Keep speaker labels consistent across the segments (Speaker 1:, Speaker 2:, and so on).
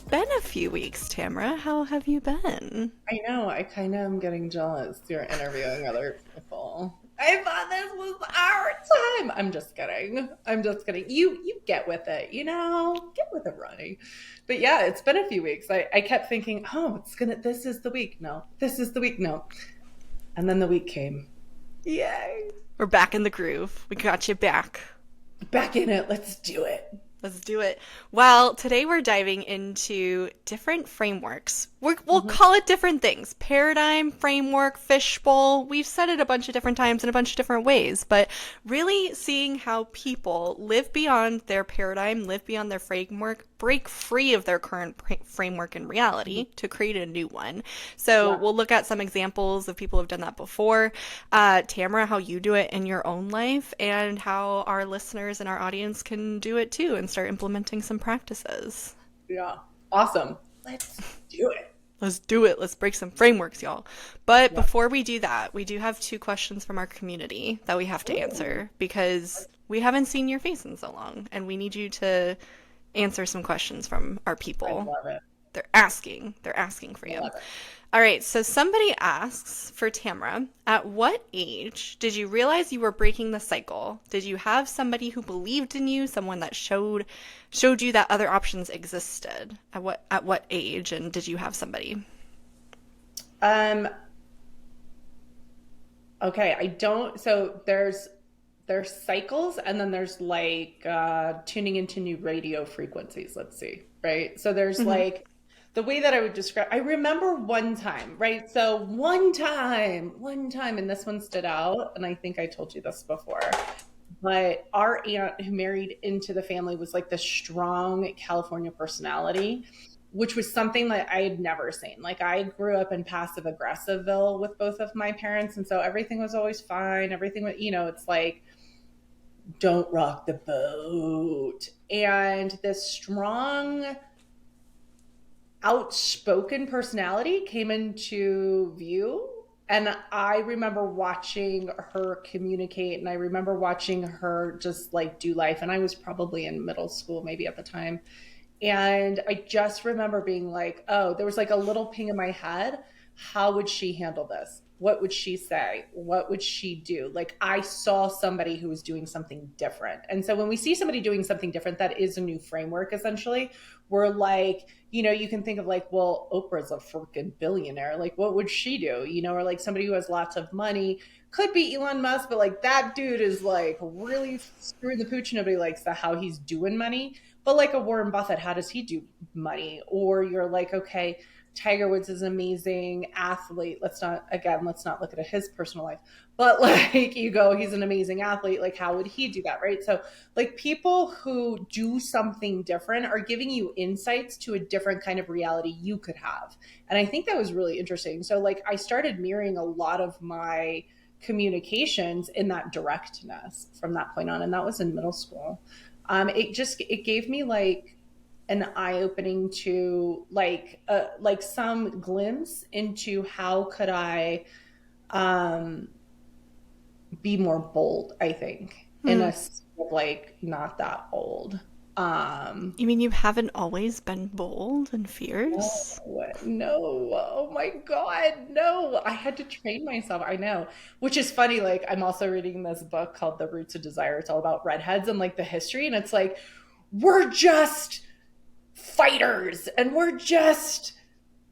Speaker 1: been a few weeks, Tamara. How have you been?
Speaker 2: I know. I kind of am getting jealous. You're interviewing other people. I thought this was our time. I'm just kidding. I'm just kidding. You get with it, get with it, Ronnie. But yeah, it's been a few weeks. I kept thinking, oh, this is the week. No, this is the week. No. And then the week came. Yay.
Speaker 1: We're back in the groove. We got you back.
Speaker 2: Back in it. Let's do it.
Speaker 1: Let's do it. Well, today we're diving into different frameworks. We'll
Speaker 2: Mhm.
Speaker 1: call it different things: paradigm, framework, fishbowl. We've said it a bunch of different times in a bunch of different ways, but really seeing how people live beyond their paradigm, live beyond their framework, break free of their current framework and reality to create a new one. So
Speaker 2: Yeah.
Speaker 1: we'll look at some examples of people who've done that before. Tamara, how you do it in your own life, and how our listeners and our audience can do it too and start implementing some practices.
Speaker 2: Yeah. Awesome. Let's do it.
Speaker 1: Let's do it. Let's break some frameworks, y'all. But
Speaker 2: Yeah.
Speaker 1: before we do that, we do have two questions from our community that we have to
Speaker 2: Ooh,
Speaker 1: answer because we haven't seen your face in so long and we need you to answer some questions from our
Speaker 2: I
Speaker 1: people.
Speaker 2: love it.
Speaker 1: They're asking for
Speaker 2: I
Speaker 1: you.
Speaker 2: love it.
Speaker 1: All right, so somebody asks for Tamara, at what age did you realize you were breaking the cycle? Did you have somebody who believed in you, someone that showed you that other options existed? At what age, and did you have somebody?
Speaker 2: Um, Okay, I don't. So there's cycles, and then there's like tuning into new radio frequencies. Let's see, right? So there's
Speaker 1: Hmm.
Speaker 2: like the way that I would describe. I remember one time, right? So one time, and this one stood out, and I think I told you this before. But our aunt who married into the family was like this strong California personality, which was something that I had never seen. Like I grew up in passive aggressiveville with both of my parents, and so everything was always fine. Everything was, it's like don't rock the boat. And this strong, outspoken personality came into view. And I remember watching her communicate, and I remember watching her just like do life. And I was probably in middle school, maybe at the time. And I just remember being like, oh, there was like a little ping in my head. How would she handle this? What would she say? What would she do? Like, I saw somebody who was doing something different. And so when we see somebody doing something different, that is a new framework, essentially. We're like, you can think of like, well, Oprah's a freaking billionaire. Like, what would she do? Or like somebody who has lots of money. Could be Elon Musk, but like that dude is like really screwing the pooch. Nobody likes the how he's doing money. But like a Warren Buffett, how does he do money? Or you're like, okay, Tiger Woods is an amazing athlete. Let's not look at his personal life. But like you go, he's an amazing athlete. Like, how would he do that? Right. So like people who do something different are giving you insights to a different kind of reality you could have. And I think that was really interesting. So like I started mirroring a lot of my communications in that directness from that point on. And that was in middle school. It gave me like an eye opening to like some glimpse into how could I um be more bold, I think, in
Speaker 1: Hmm.
Speaker 2: like not that old. Um
Speaker 1: You mean you haven't always been bold and
Speaker 2: no,
Speaker 1: fierce?
Speaker 2: no, oh my God, no. I had to train myself. I know. Which is funny. Like, I'm also reading this book called The Roots of Desire. It's all about redheads and like the history. And it's like, we're just fighters and we're just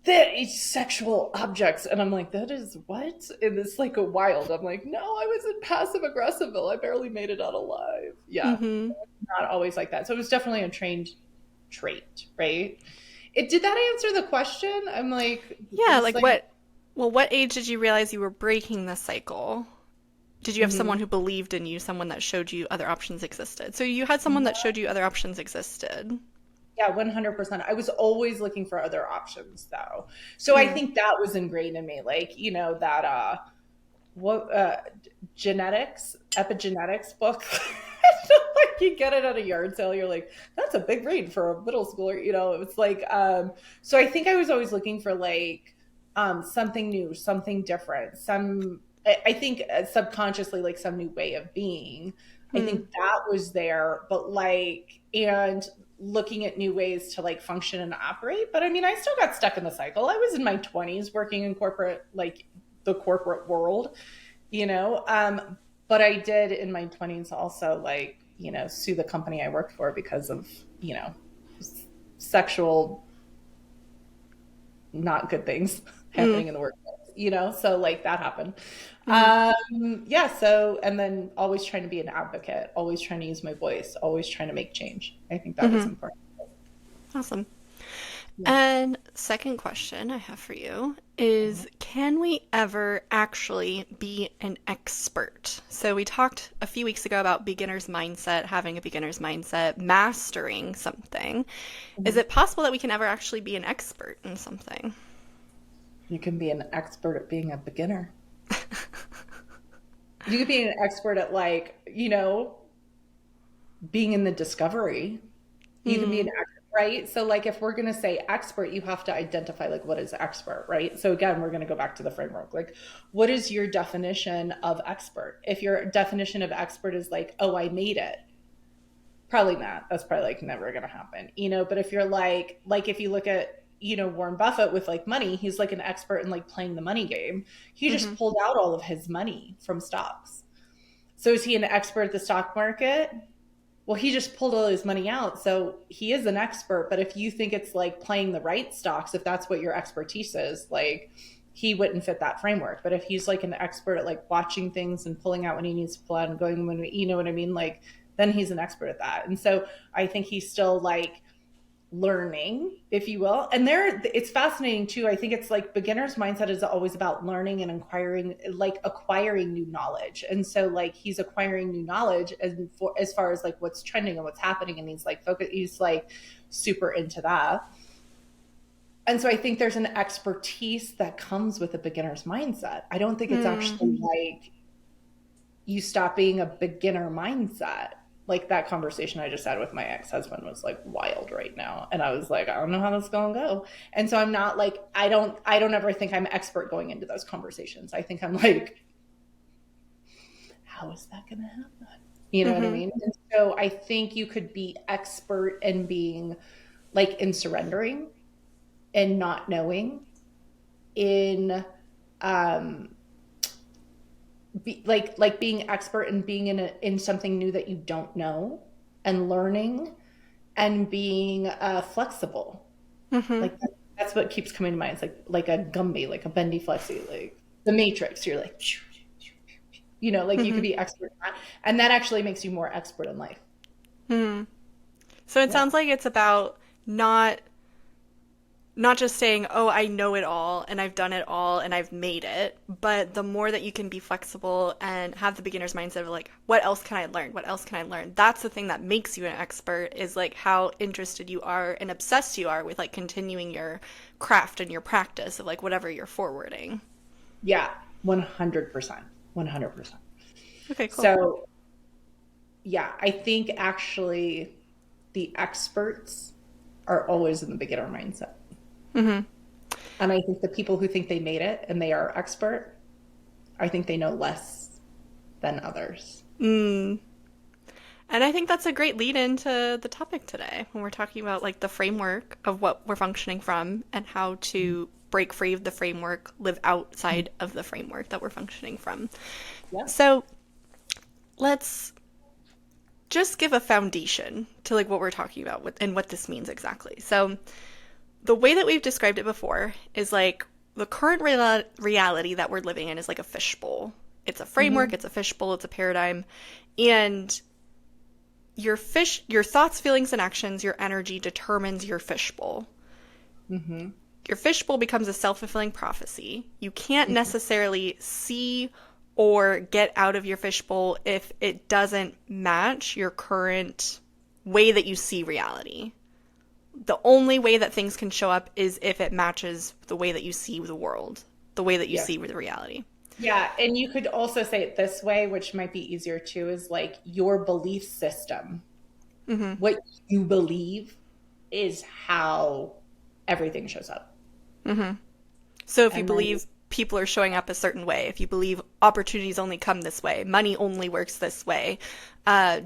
Speaker 2: the sexual objects. And I'm like, that is what? And it's like a wild. I'm like, no, I was in passive aggressiveville. I barely made it out alive. Yeah,
Speaker 1: Mm-hmm.
Speaker 2: not always like that. So it was definitely a trained trait, right? Did that answer the question? I'm like,
Speaker 1: Yeah,
Speaker 2: just
Speaker 1: like
Speaker 2: like,
Speaker 1: what age did you realize you were breaking the cycle? Did you have
Speaker 2: mhm.
Speaker 1: someone who believed in you, someone that showed you other options existed? So you had someone that showed you other options existed.
Speaker 2: Yeah, 100%. I was always looking for other options though. So I
Speaker 1: Mm.
Speaker 2: think that was ingrained in me. Like, that, what, genetics, epigenetics book. Like you get it at a yard sale, you're like, that's a big read for a middle schooler. It's like, so I think I was always looking for like, something new, something different, I think subconsciously, like some new way of being. I
Speaker 1: Hmm.
Speaker 2: think that was there, but like, and looking at new ways to like function and operate. But I mean, I still got stuck in the cycle. I was in my 20s working in corporate, like the corporate world, you know. But I did in my 20s also, like, you know, sue the company I worked for because of, you know, sexual not good things
Speaker 1: Mm,
Speaker 2: happening in the workplace, you know? So like that happened.
Speaker 1: mm-hmm,
Speaker 2: Yeah, so and then always trying to be an advocate, always trying to use my voice, always trying to make change. I think that was
Speaker 1: mm-hmm.
Speaker 2: important.
Speaker 1: Awesome.
Speaker 2: Yeah.
Speaker 1: And second question I have for you is, can we ever actually be an expert? So we talked a few weeks ago about beginner's mindset, having a beginner's mindset, mastering something. Is
Speaker 2: Mhm.
Speaker 1: it possible that we can ever actually be an expert in something?
Speaker 2: You can be an expert at being a beginner. You could be an expert at like, you know, being in the discovery. You can be an
Speaker 1: Mm,
Speaker 2: expert, right? So like if we're going to say expert, you have to identify like what is expert, right? So again, we're going to go back to the framework. Like what is your definition of expert? If your definition of expert is like, oh, I made it, probably not. That's probably like never going to happen, you know. But if you're like if you look at, you know, Warren Buffett with like money, he's like an expert in like playing the money game. He
Speaker 1: mm-hmm,
Speaker 2: just pulled out all of his money from stocks. So is he an expert at the stock market? Well, he just pulled all his money out. So he is an expert. But if you think it's like playing the right stocks, if that's what your expertise is, like he wouldn't fit that framework. But if he's like an expert at like watching things and pulling out when he needs to pull out and going when, you know what I mean? Like, then he's an expert at that. And so I think he's still like learning, if you will. And there, it's fascinating too. I think it's like beginner's mindset is always about learning and acquiring, like acquiring new knowledge. And so like he's acquiring new knowledge as far as like what's trending and what's happening. And he's like focus, he's like super into that. And so I think there's an expertise that comes with a beginner's mindset. I don't think it's
Speaker 1: mm,
Speaker 2: actually like you stop being a beginner mindset. Like that conversation I just had with my ex-husband was like wild right now. And I was like, I don't know how this is gonna go. And so I'm not like, I don't ever think I'm expert going into those conversations. I think I'm like, how is that gonna happen? You know what I
Speaker 1: mm-hmm,
Speaker 2: mean? And so I think you could be expert in being like in surrendering and not knowing, in um like being expert and being in something new that you don't know, and learning, and being flexible.
Speaker 1: mm-hmm,
Speaker 2: Like that's what keeps coming to mind. It's like a Gumby, like a bendy flexi, like the Matrix. You're like, you know, like you could
Speaker 1: mm-hmm,
Speaker 2: be expert in that, and that actually makes you more expert in life.
Speaker 1: mm-hmm. So it
Speaker 2: Yeah.
Speaker 1: sounds like it's about not just saying, oh, I know it all and I've done it all and I've made it, but the more that you can be flexible and have the beginner's mindset of like, what else can I learn? What else can I learn? That's the thing that makes you an expert, is like how interested you are and obsessed you are with like continuing your craft and your practice of like whatever you're forwarding.
Speaker 2: Yeah. 100%. 100%.
Speaker 1: Okay, cool.
Speaker 2: So yeah, I think actually the experts are always in the beginner mindset.
Speaker 1: Mm-hmm.
Speaker 2: And I think the people who think they made it and they are expert, I think they know less than others.
Speaker 1: Mm. And I think that's a great lead into the topic today when we're talking about like the framework of what we're functioning from and how to break free of the framework, live outside of the framework that we're functioning from.
Speaker 2: Yeah.
Speaker 1: So let's just give a foundation to like what we're talking about and what this means exactly. So the way that we've described it before is like the current reality that we're living in is like a fishbowl. It's a framework,
Speaker 2: Hmm.
Speaker 1: it's a fishbowl, it's a paradigm, and your thoughts, feelings, and actions, your energy determines your fishbowl.
Speaker 2: Hmm.
Speaker 1: Your fishbowl becomes a self-fulfilling prophecy. You can't necessarily see or get out of your fishbowl if it doesn't match your current way that you see reality. The only way that things can show up is if it matches the way that you see the world, the way that you
Speaker 2: Yeah.
Speaker 1: see the reality.
Speaker 2: Yeah. And you could also say it this way, which might be easier too, is like your belief system.
Speaker 1: Mm-hmm.
Speaker 2: What you believe is how everything shows up.
Speaker 1: Mm-hmm. So if you
Speaker 2: And then,
Speaker 1: believe people are showing up a certain way, if you believe opportunities only come this way, money only works this way,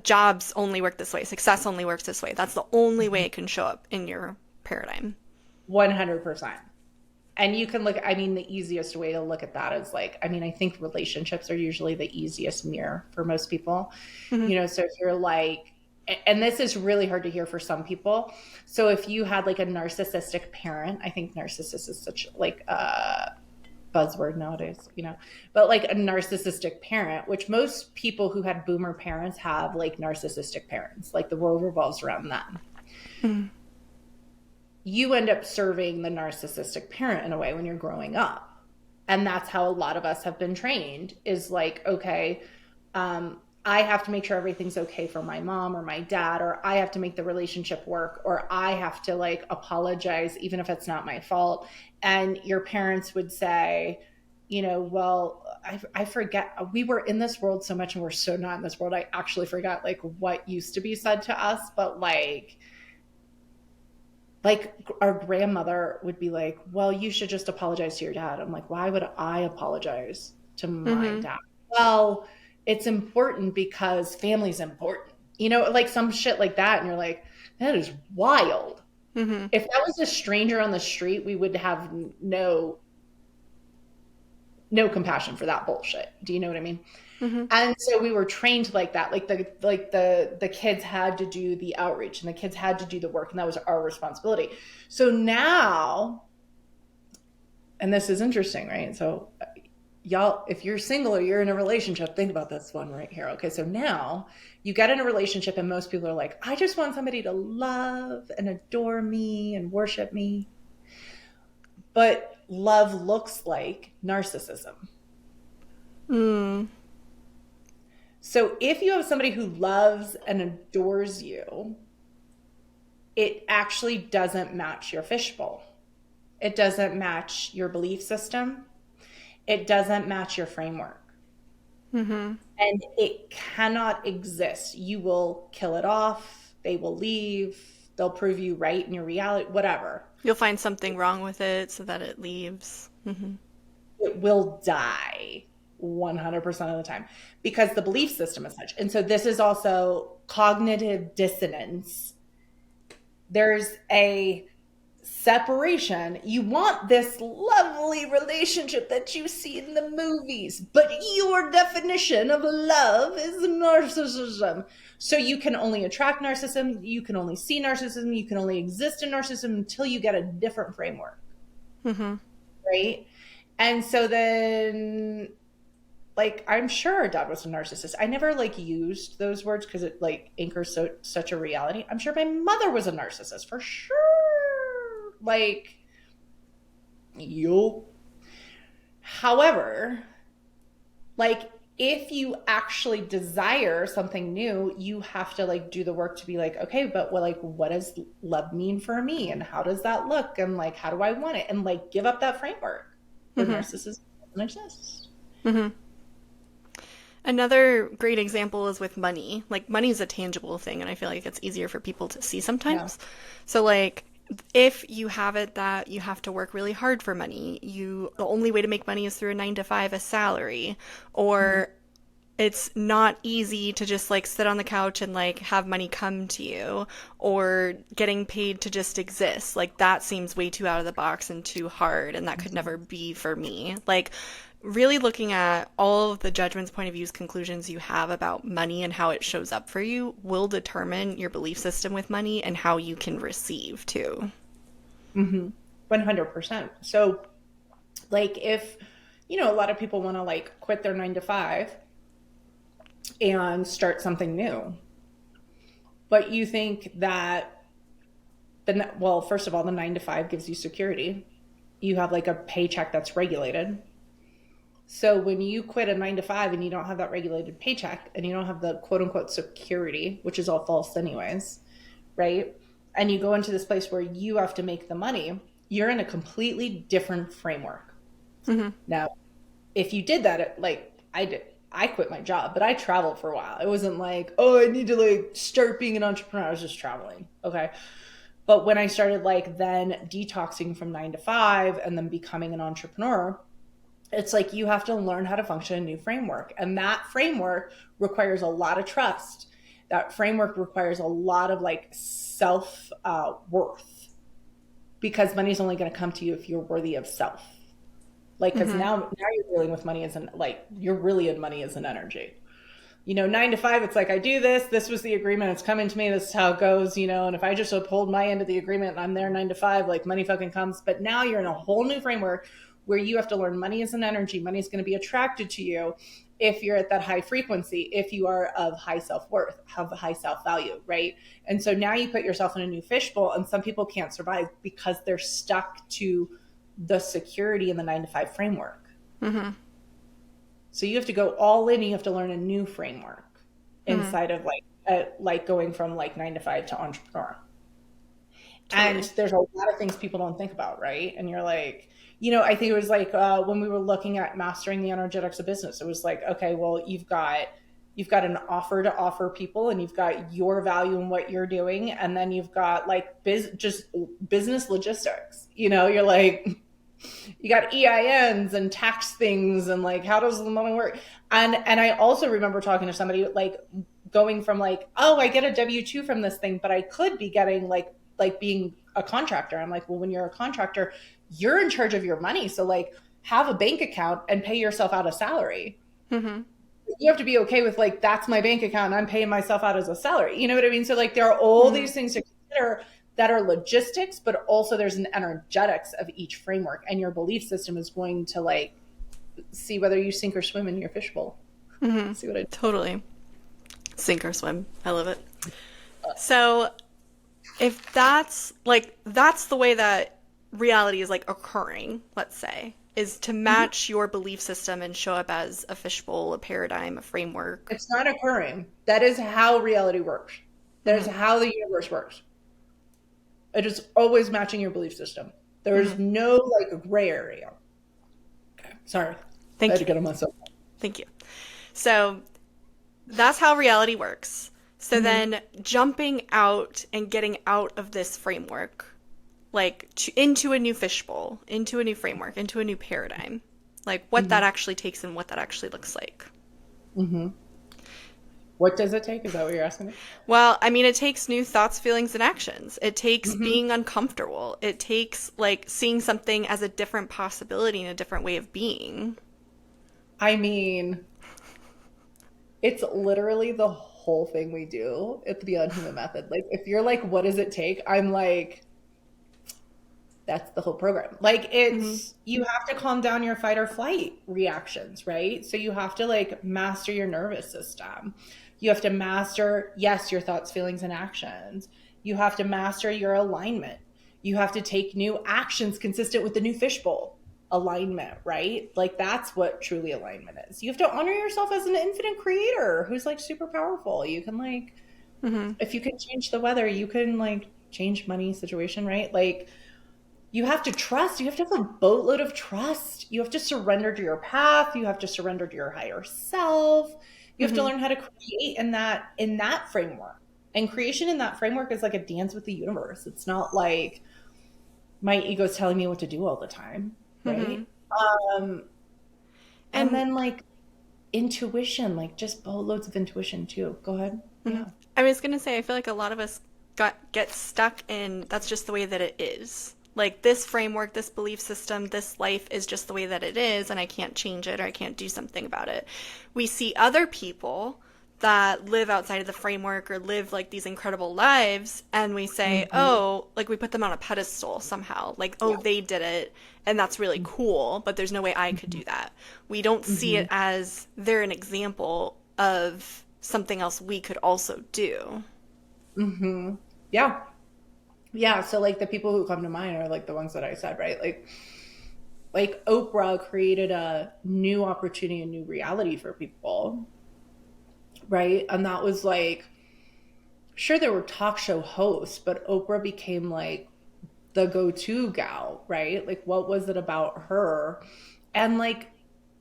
Speaker 1: jobs only work this way, success only works this way, that's the only way it can show up in your paradigm.
Speaker 2: 100%. And you can look, I mean, the easiest way to look at that is like, I mean, I think relationships are usually the easiest mirror for most people.
Speaker 1: Mm-hmm.
Speaker 2: So if you're like, and this is really hard to hear for some people. So if you had like a narcissistic parent, I think narcissist is such like a buzzword nowadays, but like a narcissistic parent, which most people who had boomer parents have like narcissistic parents, like the world revolves around them.
Speaker 1: Mm-hmm.
Speaker 2: You end up serving the narcissistic parent in a way when you're growing up. And that's how a lot of us have been trained is like, okay, I have to make sure everything's okay for my mom or my dad, or I have to make the relationship work, or I have to like apologize, even if it's not my fault. And your parents would say, well, I forget, we were in this world so much and we're so not in this world. I actually forgot like what used to be said to us, but like our grandmother would be like, well, you should just apologize to your dad. I'm like, why would I apologize to my dad? Well, it's important because family's important, like some shit like that. And you're like, that is wild.
Speaker 1: Mm-hmm.
Speaker 2: If that was a stranger on the street, we would have no compassion for that bullshit. Do you know what I mean?
Speaker 1: Mm-hmm.
Speaker 2: And so we were trained like that. Like the kids had to do the outreach and the kids had to do the work, and that was our responsibility. So now, and this is interesting, right? So y'all, if you're single or you're in a relationship, think about this one right here. Okay, so now you get in a relationship and most people are like, I just want somebody to love and adore me and worship me. But love looks like narcissism. So if you have somebody who loves and adores you, it actually doesn't match your fishbowl. It doesn't match your belief system. It doesn't match your framework.
Speaker 1: Mm-hmm.
Speaker 2: And it cannot exist. You will kill it off. They will leave. They'll prove you right in your reality, whatever.
Speaker 1: You'll find something wrong with it so that it leaves. Mm-hmm.
Speaker 2: It will die 100% of the time because the belief system is such. And so this is also cognitive dissonance. There's a separation. You want this lovely relationship that you see in the movies, but your definition of love is narcissism. So you can only attract narcissism, you can only see narcissism, you can only exist in narcissism until you get a different framework.
Speaker 1: Mm-hmm.
Speaker 2: Right? And so then, like, I'm sure dad was a narcissist. I never like used those words because it like anchors such a reality. I'm sure my mother was a narcissist for sure. Like, yo. However, like, if you actually desire something new, you have to like do the work to be like, okay, but what does love mean for me? And how does that look? And like, how do I want it? And like, give up that framework. For narcissism doesn't exist.
Speaker 1: Mm-hmm. Another great example is with money. Like, money is a tangible thing, and I feel like it's easier for people to see sometimes. Yeah. So like, if you have it that you have to work really hard for money, the only way to make money is through a 9-to-5, a salary, or it's not easy to just like sit on the couch and like have money come to you, or getting paid to just exist. Like, that seems way too out of the box and too hard, and that could never be for me. Like, really looking at all of the judgments, point of views, conclusions you have about money and how it shows up for you will determine your belief system with money and how you can receive too.
Speaker 2: 100%. So like, if, a lot of people want to like quit their 9-to-5 and start something new, but you think that well, first of all, the 9-to-5 gives you security. You have like a paycheck that's regulated. So when you quit a 9-to-5 and you don't have that regulated paycheck and you don't have the quote unquote security, which is all false anyways, right? And you go into this place where you have to make the money, you're in a completely different framework. Mm-hmm. Now, if you did that, like I did, I quit my job, but I traveled for a while. It wasn't like, oh, I need to like start being an entrepreneur. I was just traveling. Okay. But when I started like then detoxing from 9-to-5 and then becoming an entrepreneur, It's like you have to learn how to function in a new framework. And that framework requires a lot of trust. That framework requires a lot of like self worth, because money's only going to come to you if you're worthy of self. Like, because
Speaker 1: Mm-hmm.
Speaker 2: now you're dealing with money as an, like, you're really in money as an energy. 9 to 5, it's like, I do this. This was the agreement. It's coming to me. This is how it goes, And if I just uphold my end of the agreement and I'm there 9 to 5, like money fucking comes. But now you're in a whole new framework where you have to learn money as an energy. Money is going to be attracted to you if you're at that high frequency, if you are of high self worth, have a high self value, right? And so now you put yourself in a new fishbowl, and some people can't survive because they're stuck to the security in the 9 to 5 framework.
Speaker 1: Mm-hmm.
Speaker 2: So you have to go all in. You have to learn a new framework
Speaker 1: Mm-hmm.
Speaker 2: inside of like going from like 9 to 5 to entrepreneur. And
Speaker 1: Totally.
Speaker 2: there's a lot of things people don't think about, right? And you're like, I think it was like when we were looking at mastering the energetics of business, it was like, okay, well, you've got an offer to offer people, and you've got your value in what you're doing, and then you've got like just business logistics. You're like, you got EINs and tax things, and like, how does the money work? And I also remember talking to somebody like going from like, oh, I get a W-2 from this thing, but I could be getting like being a contractor. I'm like, well, when you're a contractor, you're in charge of your money. So like, have a bank account and pay yourself out a salary.
Speaker 1: Mm-hmm.
Speaker 2: You have to be okay with like, that's my bank account and I'm paying myself out as a salary. You know what I mean? So like, there are all
Speaker 1: Mm-hmm.
Speaker 2: these things to consider that are logistics, but also there's an energetics of each framework, and your belief system is going to like see whether you sink or swim in your fishbowl.
Speaker 1: Mm-hmm.
Speaker 2: See what I
Speaker 1: Totally. Sink or swim. I love it. So if that's the way that reality is like occurring, let's say, is to
Speaker 2: Mhm.
Speaker 1: match your belief system and show up as a fishbowl, a paradigm, a framework.
Speaker 2: It's not occurring. That is how reality works. That is
Speaker 1: Mm-hmm.
Speaker 2: how the universe works. It is always matching your belief system. There
Speaker 1: Mm-hmm.
Speaker 2: is no like gray area. Okay. Sorry. I had
Speaker 1: Thank
Speaker 2: to
Speaker 1: you.
Speaker 2: get on myself.
Speaker 1: Thank you. So that's how reality works. So
Speaker 2: Mm-hmm.
Speaker 1: then jumping out and getting out of this framework, like into a new fishbowl, into a new framework, into a new paradigm, like what
Speaker 2: Mm-hmm.
Speaker 1: that actually takes and what that actually looks like.
Speaker 2: Mm-hmm. What does it take? Is that what you're asking me?
Speaker 1: Well, I mean, it takes new thoughts, feelings, and actions. It takes
Speaker 2: Mm-hmm.
Speaker 1: being uncomfortable. It takes like seeing something as a different possibility and a different way of being.
Speaker 2: I mean, it's literally the whole thing we do at the Beyond Human Method. Like, if you're like, what does it take? I'm like, that's the whole program. Like,
Speaker 1: Mm-hmm.
Speaker 2: you have to calm down your fight or flight reactions, right? So you have to like master your nervous system. You have to master, yes, your thoughts, feelings, and actions. You have to master your alignment. You have to take new actions consistent with the new fishbowl alignment, right? Like, that's what truly alignment is. You have to honor yourself as an infinite creator who's like super powerful. You can like,
Speaker 1: Mm-hmm.
Speaker 2: if you can change the weather, you can like change money situation, right? Like, you have to trust. You have to have a boatload of trust. You have to surrender to your path. You have to surrender to your higher self. You have to
Speaker 1: Mm-hmm.
Speaker 2: learn how to create in that framework. And creation in that framework is like a dance with the universe. It's not like my ego's telling me what to do all the time,
Speaker 1: Mm-hmm.
Speaker 2: right? Um, and
Speaker 1: And
Speaker 2: then like intuition, like just boatloads of intuition too. Go ahead.
Speaker 1: mm-hmm.
Speaker 2: Yeah.
Speaker 1: I was gonna say, I feel like a lot of us get stuck in that's just the way that it is. Like this framework, this belief system, this life is just the way that it is, and I can't change it or I can't do something about it. We see other people that live outside of the framework or live like these incredible lives, and we say,
Speaker 2: Hmm.
Speaker 1: oh, like we put them on a pedestal somehow. Like, oh,
Speaker 2: Yeah.
Speaker 1: they did it, and that's really cool, but there's no way I could
Speaker 2: Hmm.
Speaker 1: do that. We don't see
Speaker 2: Hmm.
Speaker 1: it as they're an example of something else we could also do.
Speaker 2: Hmm. Yeah. Yeah. So like the people who come to mind are like the ones that I said, right? Like Oprah created a new opportunity, a new reality for people, right? And that was like, sure, there were talk show hosts, but Oprah became like the go-to gal, right? Like, what was it about her? And like,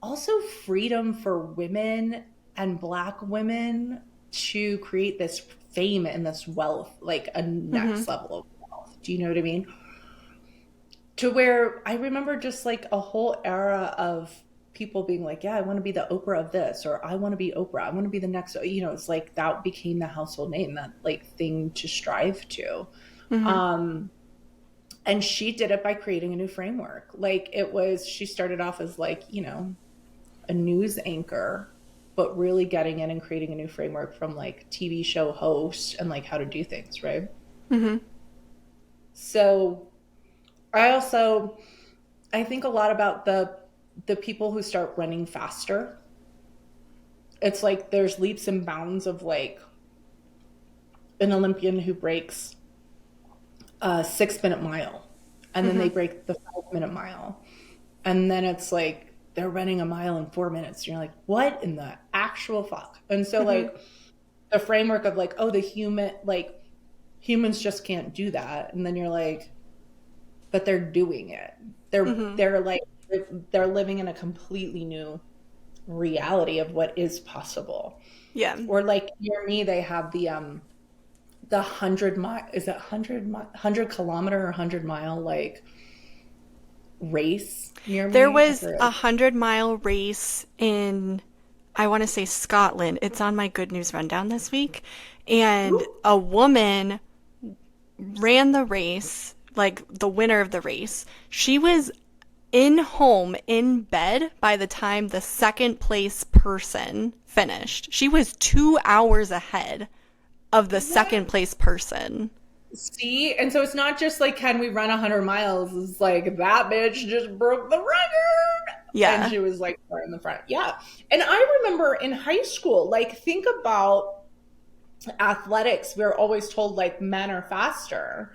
Speaker 2: also freedom for women and Black women to create this fame and this wealth, like a
Speaker 1: Mm-hmm.
Speaker 2: next level of wealth. Do you know what I mean? To where I remember just like a whole era of people being like, yeah, I want to be the Oprah of this, or I want to be Oprah. I want to be the next, it's like that became the household name, that like thing to strive to.
Speaker 1: Hmm.
Speaker 2: Um, and she did it by creating a new framework. Like she started off as like, a news anchor, but really getting in and creating a new framework from like TV show host and like how to do things, right?
Speaker 1: Hmm.
Speaker 2: So I think a lot about the people who start running faster. It's like there's leaps and bounds of like an Olympian who breaks a 6 minute mile, and then they
Speaker 1: Hmm.
Speaker 2: break the 5 minute mile, and then it's like they're running a mile in 4 minutes. And you're like, what in the actual fuck? And so
Speaker 1: Hmm.
Speaker 2: like the framework of like, oh, humans just can't do that, and then you're like, but they're doing it.
Speaker 1: Hmm.
Speaker 2: They're like they're living in a completely new reality of what is possible.
Speaker 1: Yeah.
Speaker 2: Or like near me, they have the 100 mile, is it 100 kilometer or 100 mile like race near
Speaker 1: There
Speaker 2: me. I
Speaker 1: was
Speaker 2: forget.
Speaker 1: 100-mile race in, I want to say, Scotland. It's on my Good News Rundown this week. And
Speaker 2: Ooh,
Speaker 1: a woman ran the race, like the winner of the race. She was in bed by the time the second place person finished. She was 2 hours ahead of the second
Speaker 2: what?
Speaker 1: place person.
Speaker 2: See, and so it's not just like, can we run 100 miles? It's like that bitch just broke the record, and
Speaker 1: Yeah.
Speaker 2: she was like right in the front. Yeah, and I remember in high school, like think about athletics. We were always told like men are faster,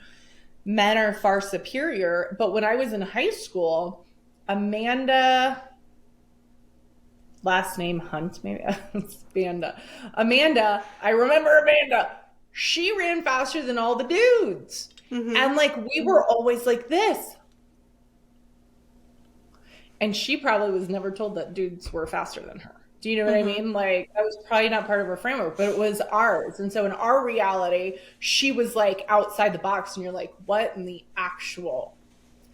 Speaker 2: men are far superior. But when I was in high school, Amanda, last name Hunt, maybe it's Amanda, I remember Amanda. She ran faster than all the dudes.
Speaker 1: Hmm.
Speaker 2: And like we were always like this. And she probably was never told that dudes were faster than her. Do you know what I
Speaker 1: Hmm.
Speaker 2: mean? Like that was probably not part of her framework, but it was ours. And so in our reality, she was like outside the box, and you're like, what in the actual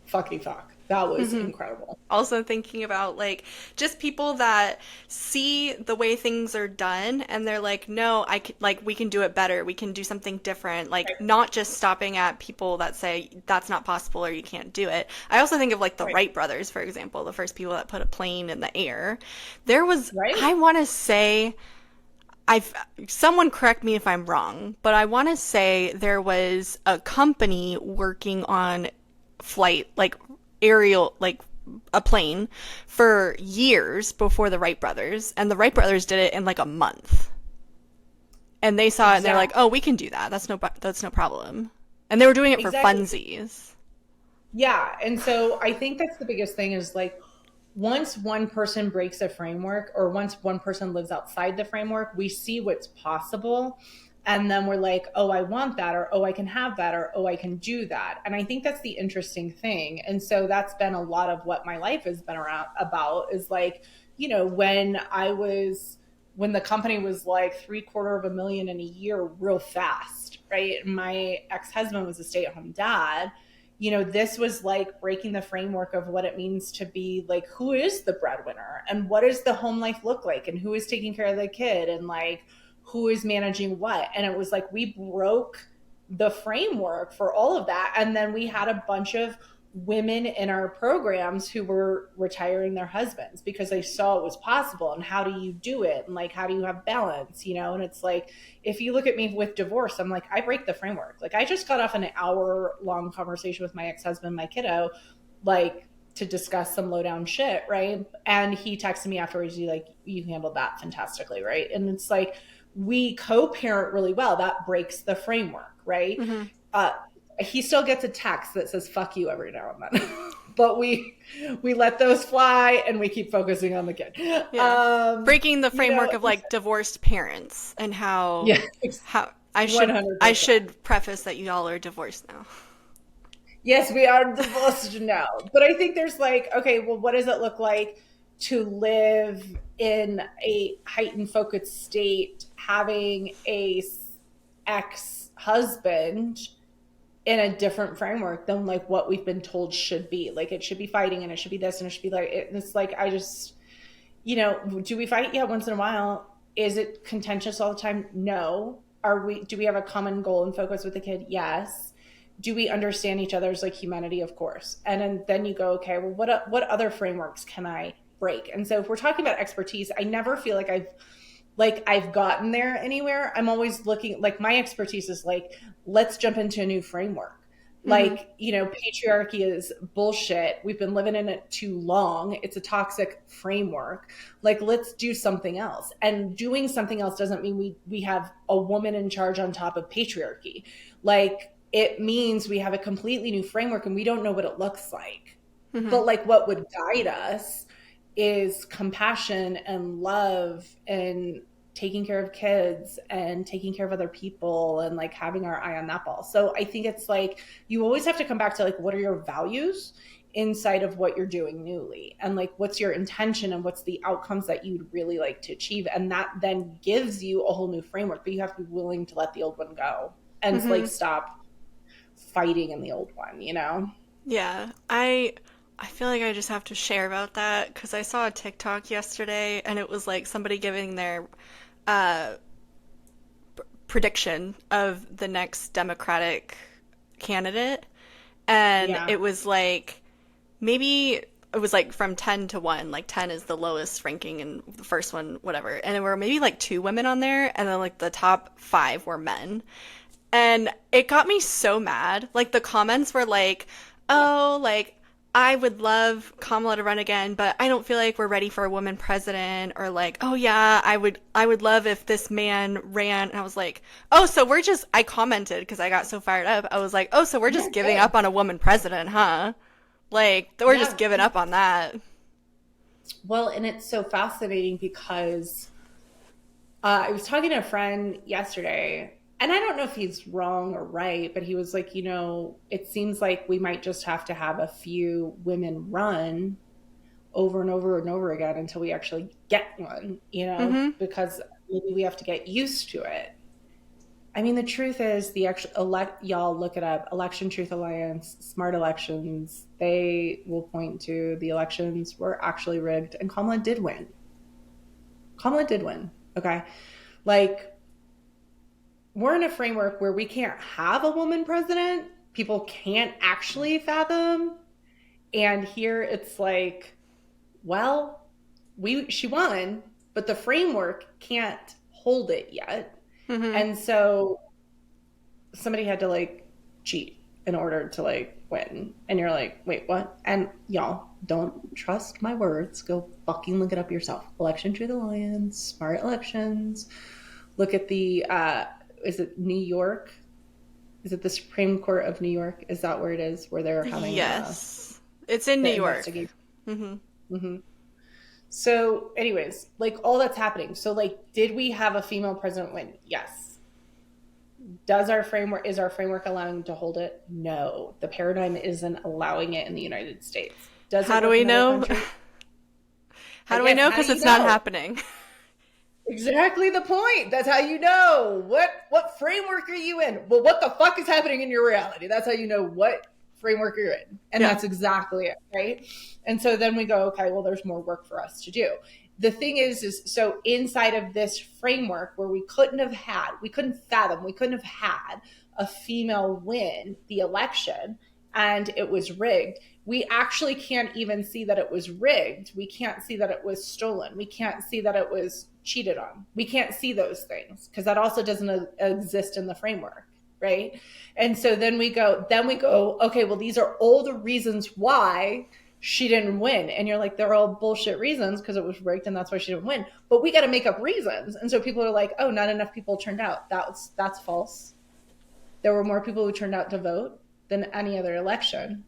Speaker 2: fucky fuck? That was
Speaker 1: Hmm.
Speaker 2: incredible.
Speaker 1: Also thinking about like just people that see the way things are done and they're like, no, like we can do it better. We can do something different. Like
Speaker 2: Right.
Speaker 1: not just stopping at people that say that's not possible or you can't do it. I also think of like the
Speaker 2: Right.
Speaker 1: Wright brothers, for example, the first people that put a plane in the air. There was,
Speaker 2: Right.
Speaker 1: I want to say, I've someone correct me if I'm wrong, but I want to say there was a company working on flight, like aerial, like a plane for years before the Wright brothers, and the Wright brothers did it in like a month. And they saw it and they're like,
Speaker 2: Exactly.
Speaker 1: "Oh, we can do that. That's no problem." And they were doing it for
Speaker 2: Exactly.
Speaker 1: funsies.
Speaker 2: Yeah. And so I think that's the biggest thing is like once one person breaks a framework, or once one person lives outside the framework, we see what's possible. And then we're like, oh, I want that, or oh, I can have that, or oh, I can do that. And I think that's the interesting thing. And so that's been a lot of what my life has been around about is like, when the company was like 750,000 in a year real fast, right? My ex-husband was a stay-at-home dad. This was like breaking the framework of what it means to be like, who is the breadwinner, and what does the home life look like, and who is taking care of the kid, and like who is managing what. And it was like we broke the framework for all of that. And then we had a bunch of women in our programs who were retiring their husbands because they saw it was possible. And how do you do it? And like, how do you have balance? And it's like, if you look at me with divorce, I'm like, I break the framework. Like, I just got off an hour long conversation with my ex-husband, my kiddo, like to discuss some low down shit, right? And he texted me afterwards, he like, you handled that fantastically, right? And it's like, we co-parent really well. That breaks the framework, right?
Speaker 1: Hmm.
Speaker 2: uh, he still gets a text that says fuck you every now and then. But we let those fly, and we keep focusing on the kid.
Speaker 1: Yeah. Breaking the
Speaker 2: You know
Speaker 1: framework of like divorced parents and how
Speaker 2: Yeah,
Speaker 1: how I should I
Speaker 2: 100%.
Speaker 1: should preface that y'all are divorced now.
Speaker 2: Yes, we are divorced now. But I think there's like, okay, well, what does it look like to live in a heightened focus state, having a ex-husband in a different framework than like what we've been told should be. Like it should be fighting, and it should be this, and it should be like it, it's like do we fight? Yeah, once in a while. Is it contentious all the time? No. Do we have a common goal and focus with the kid? Yes. Do we understand each other's like humanity? Of course. And then you go, okay, well, what other frameworks can I break? And so if we're talking about expertise, I never feel like I've gotten there anywhere. I'm always looking, like, my expertise is like, let's jump into a new framework.
Speaker 1: Mm-hmm.
Speaker 2: Like, patriarchy is bullshit. We've been living in it too long. It's a toxic framework. Like, let's do something else. And doing something else doesn't mean we have a woman in charge on top of patriarchy. Like, it means we have a completely new framework and we don't know what it looks like.
Speaker 1: Mm-hmm.
Speaker 2: But like, what would guide us is compassion and love and taking care of kids and taking care of other people and like having our eye on that ball. So I think it's like you always have to come back to like, what are your values inside of what you're doing newly, and like what's your intention and what's the outcomes that you'd really like to achieve, and that then gives you a whole new framework. But you have to be willing to let the old one go and like
Speaker 1: Mm-hmm.
Speaker 2: stop fighting in the old one.
Speaker 1: Yeah, I feel like I just have to share about that because I saw a TikTok yesterday and it was like somebody giving their uh, prediction of the next Democratic candidate, and
Speaker 2: Yeah.
Speaker 1: it was like maybe it was like from 10 to 1, like 10 is the lowest ranking and the first one whatever, and there were maybe like two women on there and then like the top 5 were men. And it got me so mad. Like the comments were like, "Oh, like I would love Kamala to run again, but I don't feel like we're ready for a woman president." Or like, "Oh yeah, I would love if this man ran." And I was like, "Oh, so we're just," I commented because I got so fired up. I was like, "Oh, so we're
Speaker 2: Yeah,
Speaker 1: just giving
Speaker 2: good.
Speaker 1: up on a woman president, huh?" Like, we're just
Speaker 2: Yeah.
Speaker 1: giving up on that.
Speaker 2: Well, and it's so fascinating because I was talking to a friend yesterday, and I don't know if he's wrong or right, but he was like, it seems like we might just have to have a few women run over and over and over again until we actually get one,
Speaker 1: Mm-hmm.
Speaker 2: because maybe we have to get used to it. I mean, the truth is, the actual y'all look it up. Election Truth Alliance, Smart Elections, they will point to the elections were actually rigged, and Kamala did win. Kamala did win. Okay. Like, we're in a framework where we can't have a woman president. People can't actually fathom. And here it's like, well, she won, but the framework can't hold it yet.
Speaker 1: Mm-hmm.
Speaker 2: And so somebody had to like cheat in order to like win. And you're like, wait, what? And y'all, don't trust my words. Go fucking look it up yourself. Election Truth Alliance, Smart Elections. Look at the is it New York? Is it the Supreme Court of New York? Is that where it is? Where they're having
Speaker 1: Yes. It's in New
Speaker 2: the
Speaker 1: York.
Speaker 2: investigation?
Speaker 1: Mm-hmm.
Speaker 2: Mm-hmm. So, anyways, like all that's happening. So, like, did we have a female president win? Yes. Is our framework allowing to hold it? No. The paradigm isn't allowing it in the United States. Does
Speaker 1: How
Speaker 2: it
Speaker 1: do
Speaker 2: work
Speaker 1: we
Speaker 2: in other
Speaker 1: know?
Speaker 2: countries?
Speaker 1: How do we
Speaker 2: Yes.
Speaker 1: know?
Speaker 2: How do
Speaker 1: Because
Speaker 2: you
Speaker 1: it's not
Speaker 2: know?
Speaker 1: happening.
Speaker 2: Exactly the point. That's how you know. What framework are you in? Well, what the fuck is happening in your reality? That's how you know what framework you're in. And
Speaker 1: Yeah.
Speaker 2: that's exactly it, right? And so then we go, okay, well, there's more work for us to do. The thing is so inside of this framework where we couldn't fathom, we couldn't have had a female win the election and it was rigged. We actually can't even see that it was rigged. We can't see that it was stolen. We can't see that it was cheated on. We can't see those things because that also doesn't exist in the framework, right? And so then we go, okay, well, these are all the reasons why she didn't win. And you're like, they're all bullshit reasons because it was rigged and that's why she didn't win. But we got to make up reasons. And so people are like, oh, not enough people turned out. That's false. There were more people who turned out to vote than any other election.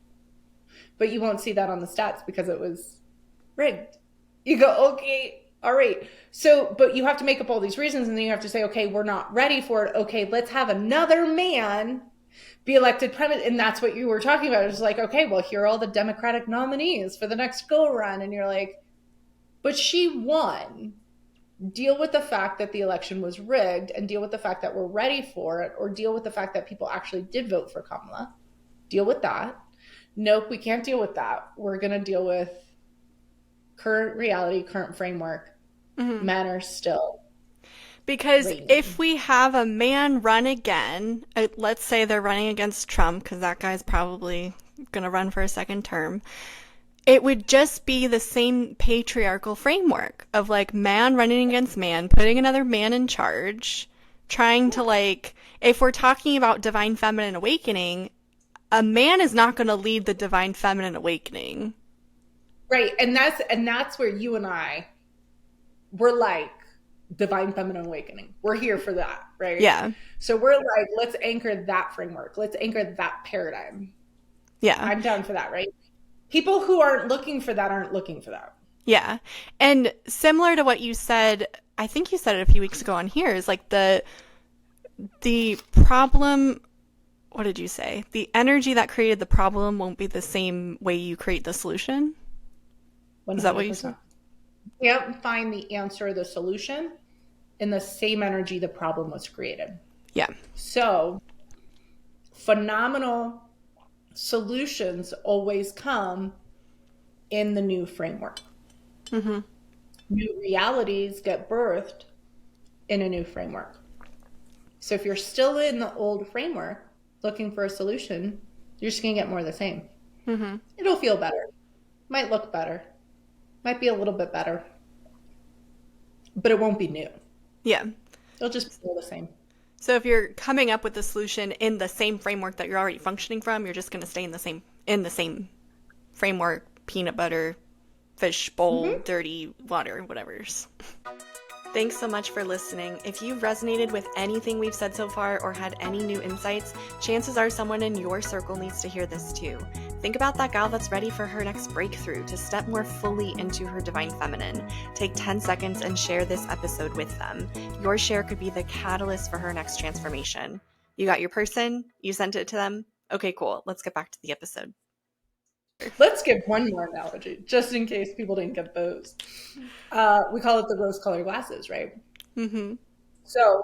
Speaker 2: But you won't see that on the stats because it was rigged. You go, okay, all right. So, but you have to make up all these reasons and then you have to say, okay, we're not ready for it. Okay, let's have another man be elected president. And that's what you were talking about. It's like, okay, well, here are all the Democratic nominees for the next go around. And you're like, but she won. Deal with the fact that the election was rigged and deal with the fact that we're ready for it, or deal with the fact that people actually did vote for Kamala. Deal with that. Nope, we can't deal with that. We're going to deal with current reality, current framework, men are still
Speaker 1: Because if
Speaker 2: reigning.
Speaker 1: we have a man run again, let's say they're running against Trump, because that guy's probably going to run for a second term, it would just be the same patriarchal framework of like man running against man, putting another man in charge, trying to like, if we're talking about divine feminine awakening, a man is not going to lead the divine feminine awakening.
Speaker 2: Right. And that's where you and I we're like divine feminine awakening. We're here for that, right?
Speaker 1: Yeah.
Speaker 2: So we're like, let's anchor that framework. Let's anchor that paradigm.
Speaker 1: Yeah.
Speaker 2: I'm down for that, right? People who aren't looking for that aren't looking for that.
Speaker 1: Yeah. And similar to what you said, I think you said it a few weeks ago on here, is like the problem, what did you say? The energy that created the problem won't be the same way you create the solution. Is that what you said?
Speaker 2: 100%. You can't find the answer, the solution in the same energy the problem was created.
Speaker 1: Yeah.
Speaker 2: So phenomenal solutions always come in the new framework. New realities get birthed in a new framework. So if you're still in the old framework looking for a solution, you're just going to get more of the same. It'll feel better, might look better, might be a little bit better, but it won't be new.
Speaker 1: Yeah.
Speaker 2: It'll just feel the same.
Speaker 1: So if you're coming up with a solution in the same framework that you're already functioning from, you're just going to stay in the same framework, peanut butter, fish bowl, dirty water, whatever's. Thanks so much for listening. If you've resonated with anything we've said so far or had any new insights, chances are someone in your circle needs to hear this too. Think about that gal that's ready for her next breakthrough to step more fully into her divine feminine. Take 10 seconds and share this episode with them. Your share could be the catalyst for her next transformation. You got your person? You sent it to them? Okay, cool. Let's get back to the episode.
Speaker 2: Let's give one more analogy, just in case people didn't get those. We call it the rose-colored glasses, right? So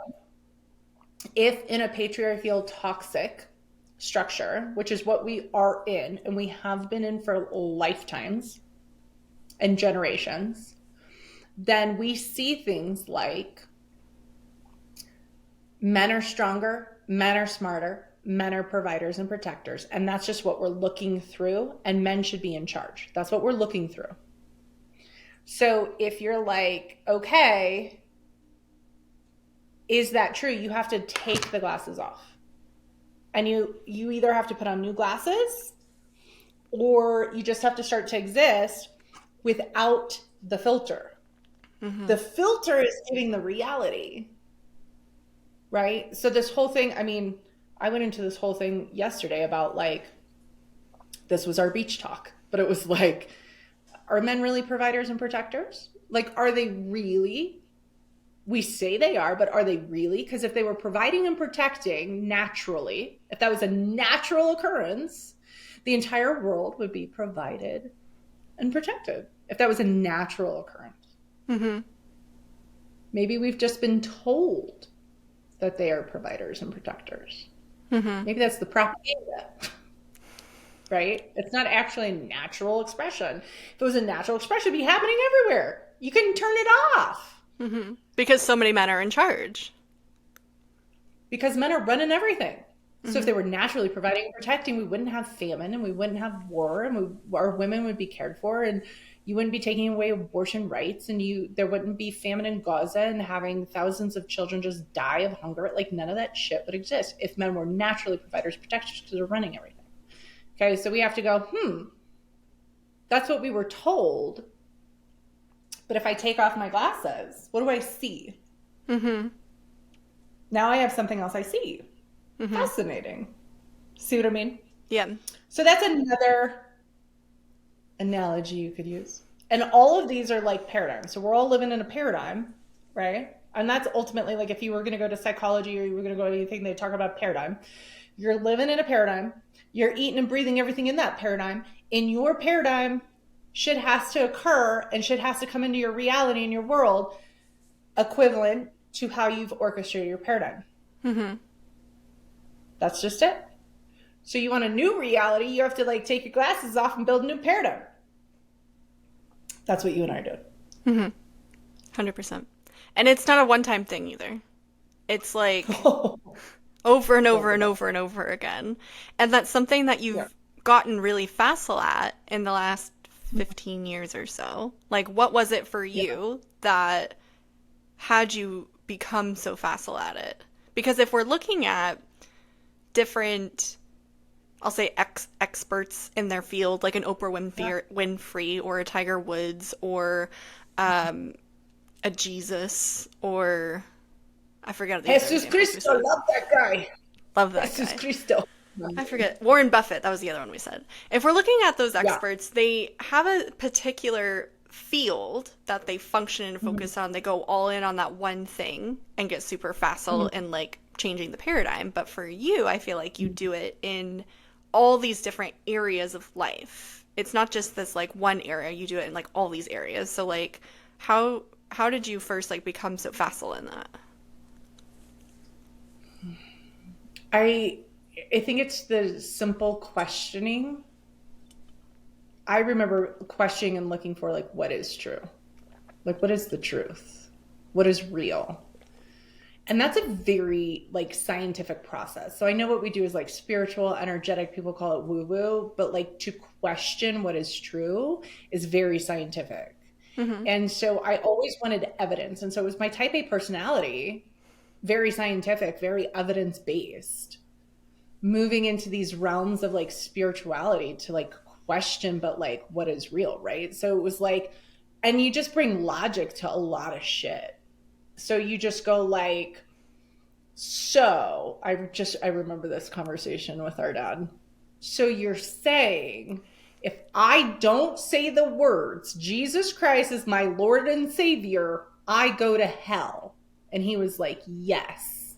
Speaker 2: if in a patriarchal toxic structure, which is what we are in and we have been in for lifetimes and generations, then we see things like men are stronger, men are smarter, men are providers and protectors. And that's just what we're looking through. And men should be in charge. That's what we're looking through. So if you're like, okay, is that true? You have to take the glasses off. And you either have to put on new glasses or you just have to start to exist without the filter. The filter is giving the reality, right? So this whole thing, I mean, I went into this whole thing yesterday about like, this was our beach talk, but it was like, are men really providers and protectors? Like, are they really? We say they are, but are they really? Because if they were providing and protecting naturally, if that was a natural occurrence, the entire world would be provided and protected. If that was a natural occurrence. Maybe we've just been told that they are providers and protectors. Maybe that's the propaganda, right? It's not actually a natural expression. If it was a natural expression, it'd be happening everywhere. You can turn it off.
Speaker 1: Because so many men are in charge.
Speaker 2: Because men are running everything. So if they were naturally providing and protecting, we wouldn't have famine and we wouldn't have war and our women would be cared for and you wouldn't be taking away abortion rights and there wouldn't be famine in Gaza and having thousands of children just die of hunger. Like none of that shit would exist if men were naturally providers, protectors, because they're running everything. Okay, so we have to go, that's what we were told. But if I take off my glasses, what do I see? Now I have something else I see. Fascinating. See what I mean?
Speaker 1: Yeah.
Speaker 2: So that's another analogy you could use. And all of these are like paradigms. So we're all living in a paradigm, right? And that's ultimately like if you were going to go to psychology or you were going to go to anything, they talk about paradigm. You're living in a paradigm. You're eating and breathing everything in that paradigm. In your paradigm, shit has to occur and shit has to come into your reality in your world equivalent to how you've orchestrated your paradigm. That's just it. So you want a new reality, you have to like take your glasses off and build a new paradigm. That's what you and I are doing.
Speaker 1: 100%. And it's not a one-time thing either. It's like
Speaker 2: Oh,
Speaker 1: over and over
Speaker 2: over
Speaker 1: and
Speaker 2: and
Speaker 1: over
Speaker 2: over.
Speaker 1: and over again. And that's something that
Speaker 2: Yeah.
Speaker 1: you've gotten really facile at in the last 15 years or so. Like, what was it for
Speaker 2: Yeah.
Speaker 1: you that had you become so facile at it? Because if we're looking at different, I'll say experts in their field, like an Oprah
Speaker 2: Yeah.
Speaker 1: Winfrey or a Tiger Woods or um, a Jesus or I forgot the other
Speaker 2: Jesus
Speaker 1: examples we
Speaker 2: Cristo,
Speaker 1: said.
Speaker 2: love that guy.
Speaker 1: Love that
Speaker 2: Jesus
Speaker 1: guy.
Speaker 2: Cristo.
Speaker 1: I forget. Warren Buffett, that was the other one we said. If we're looking at those
Speaker 2: Yeah.
Speaker 1: experts, they have a particular field that they function and
Speaker 2: Mhm.
Speaker 1: focus on. They go all in on that one thing and get super facile
Speaker 2: Mhm.
Speaker 1: in like changing the paradigm. But for you, I feel like you do it in all these different areas of life. It's not just this like one area, you do it in like all these areas. So like how did you first like become so facile in that?
Speaker 2: I I think it's the simple questioning. I remember questioning and looking for like what is true? Like what is the truth? What is real? And that's a very like scientific process. So I know what we do is like spiritual, energetic, people call it woo woo, but like to question what is true is very scientific.
Speaker 1: Mm-hmm.
Speaker 2: And so I always wanted evidence. And so it was my type A personality, very scientific, very evidence based, moving into these realms of like spirituality to like question, but like what is real, right? So it was like, and you just bring logic to a lot of shit. So you just go like, so I remember this conversation with our dad. So you're saying if I don't say the words, Jesus Christ is my Lord and Savior, I go to hell. And he was like, yes.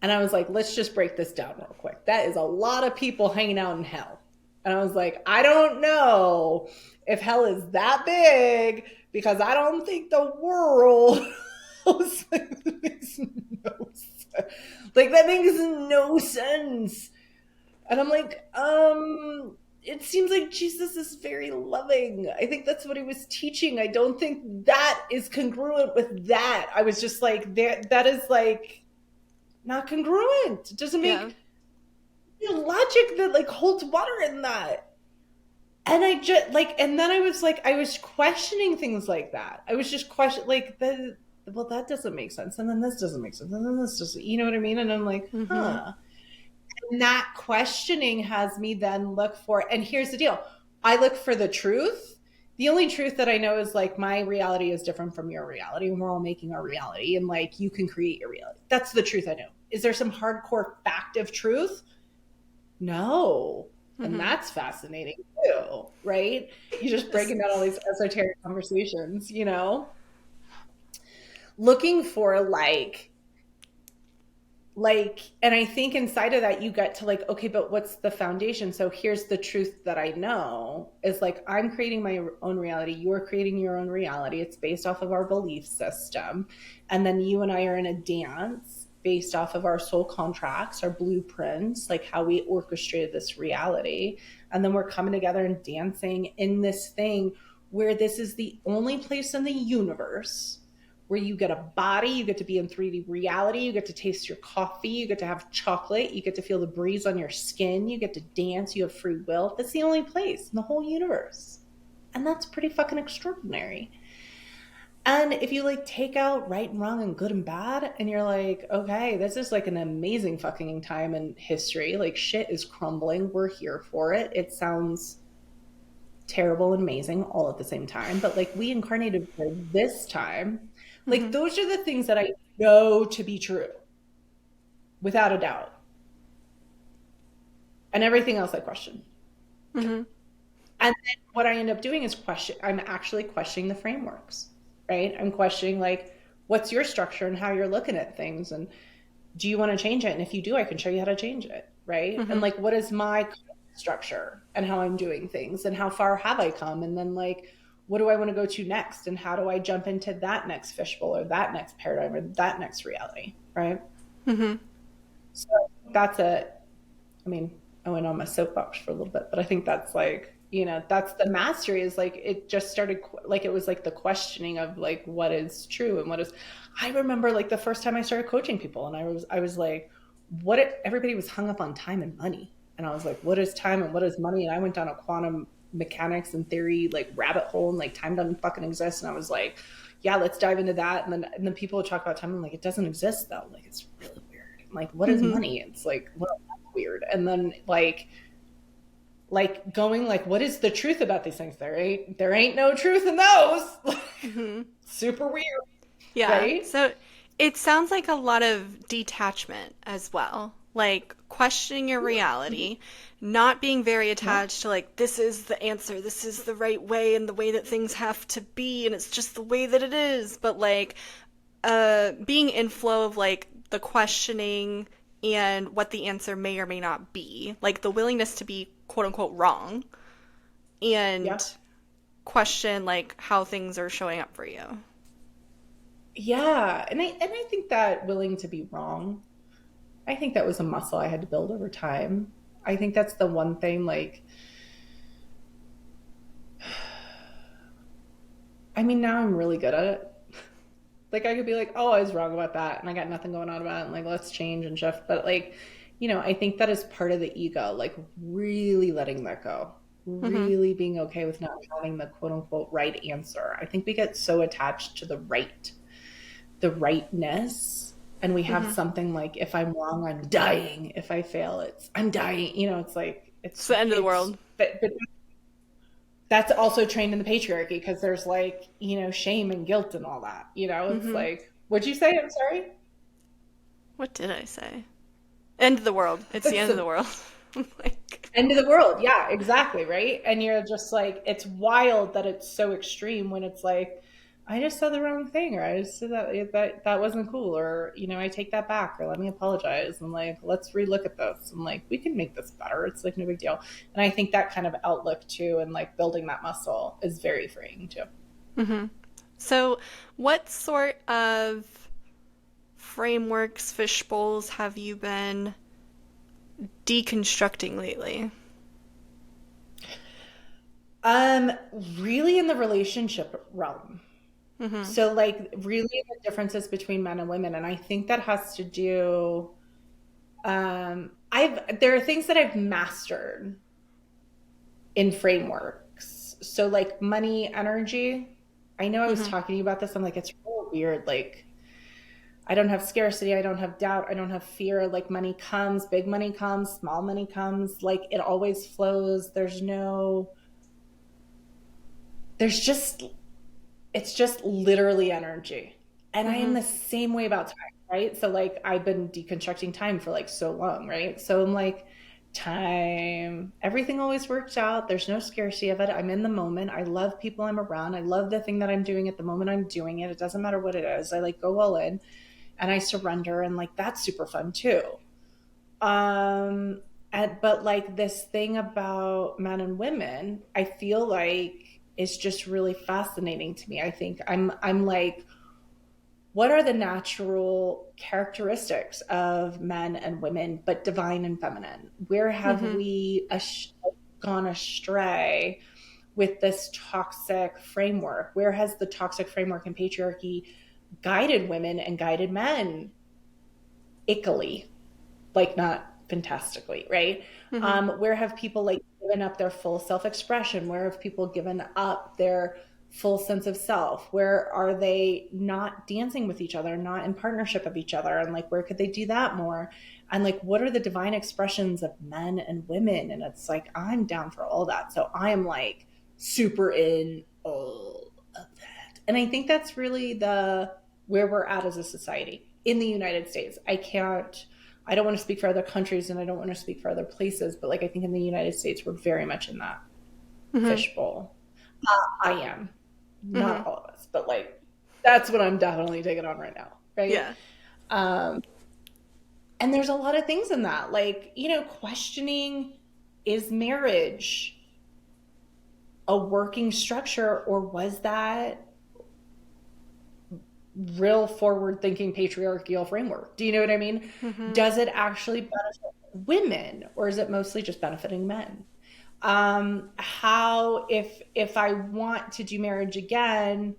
Speaker 2: And I was like, let's just break this down real quick. That is a lot of people hanging out in hell. And I was like, I don't know if hell is that big because I don't think the world that makes no sense. Like that makes no sense. And I'm like, it seems like Jesus is very loving. I think that's what he was teaching. I don't think that is congruent with that. I was just like, that is like not congruent. It doesn't
Speaker 1: Yeah.
Speaker 2: make logic that like holds water in that. And I just like, and then I was like, I was questioning things like that. I was just question like the well, that doesn't make sense, and then this doesn't make sense, and then this doesn't, you know what I mean? And I'm like,
Speaker 1: Mm-hmm.
Speaker 2: huh. And that questioning has me then look for, and here's the deal: I look for the truth. The only truth that I know is like my reality is different from your reality, and we're all making our reality, and like you can create your reality. That's the truth I know. Is there some hardcore fact of truth? No. And
Speaker 1: Mm-hmm.
Speaker 2: that's fascinating too, right? You're just breaking down all these esoteric conversations, looking for and I think inside of that you get to like, okay, but what's the foundation? So here's the truth that I know is like I'm creating my own reality, you're creating your own reality. It's based off of our belief system. And then you and I are in a dance based off of our soul contracts, our blueprints, like how we orchestrated this reality. And then we're coming together and dancing in this thing where this is the only place in the universe where you get a body, you get to be in 3D reality, you get to taste your coffee, you get to have chocolate, you get to feel the breeze on your skin, you get to dance, you have free will. That's the only place in the whole universe. And that's pretty fucking extraordinary. And if you like take out right and wrong and good and bad, and you're like, okay, this is like an amazing fucking time in history. Like shit is crumbling. We're here for it. It sounds terrible and amazing all at the same time, but like we incarnated for this time. Like
Speaker 1: Mm-hmm.
Speaker 2: those are the things that I know to be true without a doubt. And everything else I question.
Speaker 1: Mm-hmm.
Speaker 2: And then what I end up doing is I'm actually questioning the frameworks, right? I'm questioning like, what's your structure and how you're looking at things? And do you want to change it? And if you do, I can show you how to change it, right? And
Speaker 1: Mm-hmm.
Speaker 2: like, what is my structure and how I'm doing things and how far have I come? And then like, what do I want to go to next? And how do I jump into that next fishbowl or that next paradigm or that next reality, right?
Speaker 1: Mm-hmm.
Speaker 2: So that's it. I mean, I went on my soapbox for a little bit, but I think that's like That's the mastery, is like it just started like it was like the questioning of like what is true and what is. I remember like the first time I started coaching people, and I was like, everybody was hung up on time and money, and I was like, what is time and what is money? And I went down a quantum mechanics and theory like rabbit hole, and like time doesn't fucking exist, and I was like, yeah, let's dive into that. And then people would talk about time, and like, it doesn't exist though, like it's really weird. I'm like, what is
Speaker 1: Mm-hmm.
Speaker 2: money? It's like, well, that's weird. And then like going like, what is the truth about these things? There ain't no truth in those.
Speaker 1: Mm-hmm.
Speaker 2: Super weird,
Speaker 1: Yeah.
Speaker 2: right?
Speaker 1: So it sounds like a lot of detachment as well. Like questioning your
Speaker 2: Mhm.
Speaker 1: reality, not being very
Speaker 2: Yeah.
Speaker 1: attached to like this is the answer, this is the right way and the way that things have to be and it's just the way that it is, but like being in flow of like the questioning and what the answer may or may not be. Like the willingness to be quote unquote wrong
Speaker 2: Yeah.
Speaker 1: and question like how things are showing up for you.
Speaker 2: Yeah. And I think that willing to be wrong, I think that was a muscle I had to build over time. I think that's the one thing, like, I mean, now I'm really good at it. Like I could be like, oh, I was wrong about that, and I got nothing going on about it, and like let's change and shift. But like, I think that is part of the ego, like really letting that go,
Speaker 1: Mm-hmm.
Speaker 2: really being okay with not having the quote unquote right answer. I think we get so attached to the rightness, and we have
Speaker 1: Mm-hmm.
Speaker 2: something like, if I'm wrong, I'm dying. If I fail, I'm dying. It's like
Speaker 1: It's the end of the world.
Speaker 2: but that's also trained in the patriarchy, because there's like, shame and guilt and all that. It's
Speaker 1: Mm-hmm.
Speaker 2: like, what'd you say? I'm sorry.
Speaker 1: What did I say? End of the world. It's the
Speaker 2: It's
Speaker 1: end of the
Speaker 2: the
Speaker 1: world. Like,
Speaker 2: end of the world. Yeah, exactly. Right. And you're just like, it's wild that it's so extreme, when it's like, I just said the wrong thing, or I just said that wasn't cool, or I take that back, or let me apologize, and like, let's relook at this, and like, we can make this better. It's like no big deal. And I think that kind of outlook too, and like building that muscle, is very freeing too.
Speaker 1: mm-hmm. So, what sort of frameworks, fish bowls have you been deconstructing lately?
Speaker 2: Um, Really in the relationship realm.
Speaker 1: Mm-hmm.
Speaker 2: So like really the differences between men and women. And I think that has to do, there are things that I've mastered in frameworks. So like money, energy. I know I was
Speaker 1: Mm-hmm.
Speaker 2: talking to you about this. I'm like, it's real weird. Like, I don't have scarcity, I don't have doubt, I don't have fear. Like, money comes, big money comes, small money comes, like it always flows. There's just it's just literally energy. And I am
Speaker 1: Mm-hmm.
Speaker 2: the same way about time, right? So like I've been deconstructing time for like so long, right? So I'm like, time, everything always works out. There's no scarcity of it. I'm in the moment. I love people I'm around. I love the thing that I'm doing at the moment I'm doing it. It doesn't matter what it is. I like go all in, and I surrender, and like that's super fun too. Um but like this thing about men and women, I feel like is just really fascinating to me. I think I'm like, what are the natural characteristics of men and women, but divine and feminine? Where have
Speaker 1: Mm-hmm.
Speaker 2: we gone astray with this toxic framework? Where has the toxic framework and patriarchy guided women and guided men ickily, like not fantastically, right?
Speaker 1: Mm-hmm.
Speaker 2: Where have people like given up their full self-expression? Where have people given up their full sense of self? Where are they not dancing with each other, not in partnership of each other? And like, where could they do that more? And like, what are the divine expressions of men and women? And it's like, I'm down for all that. So I am like super in all of that. And I think that's really the where we're at as a society in the United States. I don't want to speak for other countries, and I don't want to speak for other places, but like I think in the United States we're very much in that
Speaker 1: Mm-hmm.
Speaker 2: fishbowl. I am.
Speaker 1: Mm-hmm.
Speaker 2: Not all of us, but like that's what I'm definitely taking on right now, right?
Speaker 1: Yeah.
Speaker 2: Um and there's a lot of things in that, like, questioning, is marriage a working structure, or was that real forward thinking patriarchal framework? Do you know what I mean?
Speaker 1: Mm-hmm.
Speaker 2: Does it actually benefit women, or is it mostly just benefiting men? How, if I want to do marriage again,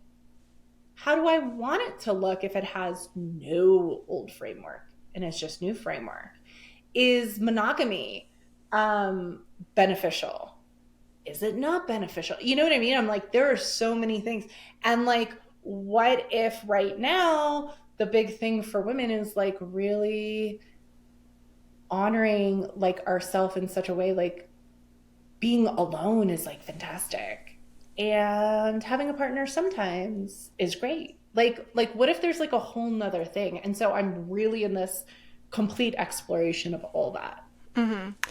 Speaker 2: how do I want it to look if it has no old framework and it's just new framework? Is monogamy beneficial? Is it not beneficial? You know what I mean? I'm like, there are so many things. And like, what if right now the big thing for women is like really honoring like ourself in such a way, like being alone is like fantastic. And having a partner sometimes is great. Like what if there's like a whole nother thing? And so I'm really in this complete exploration of all that.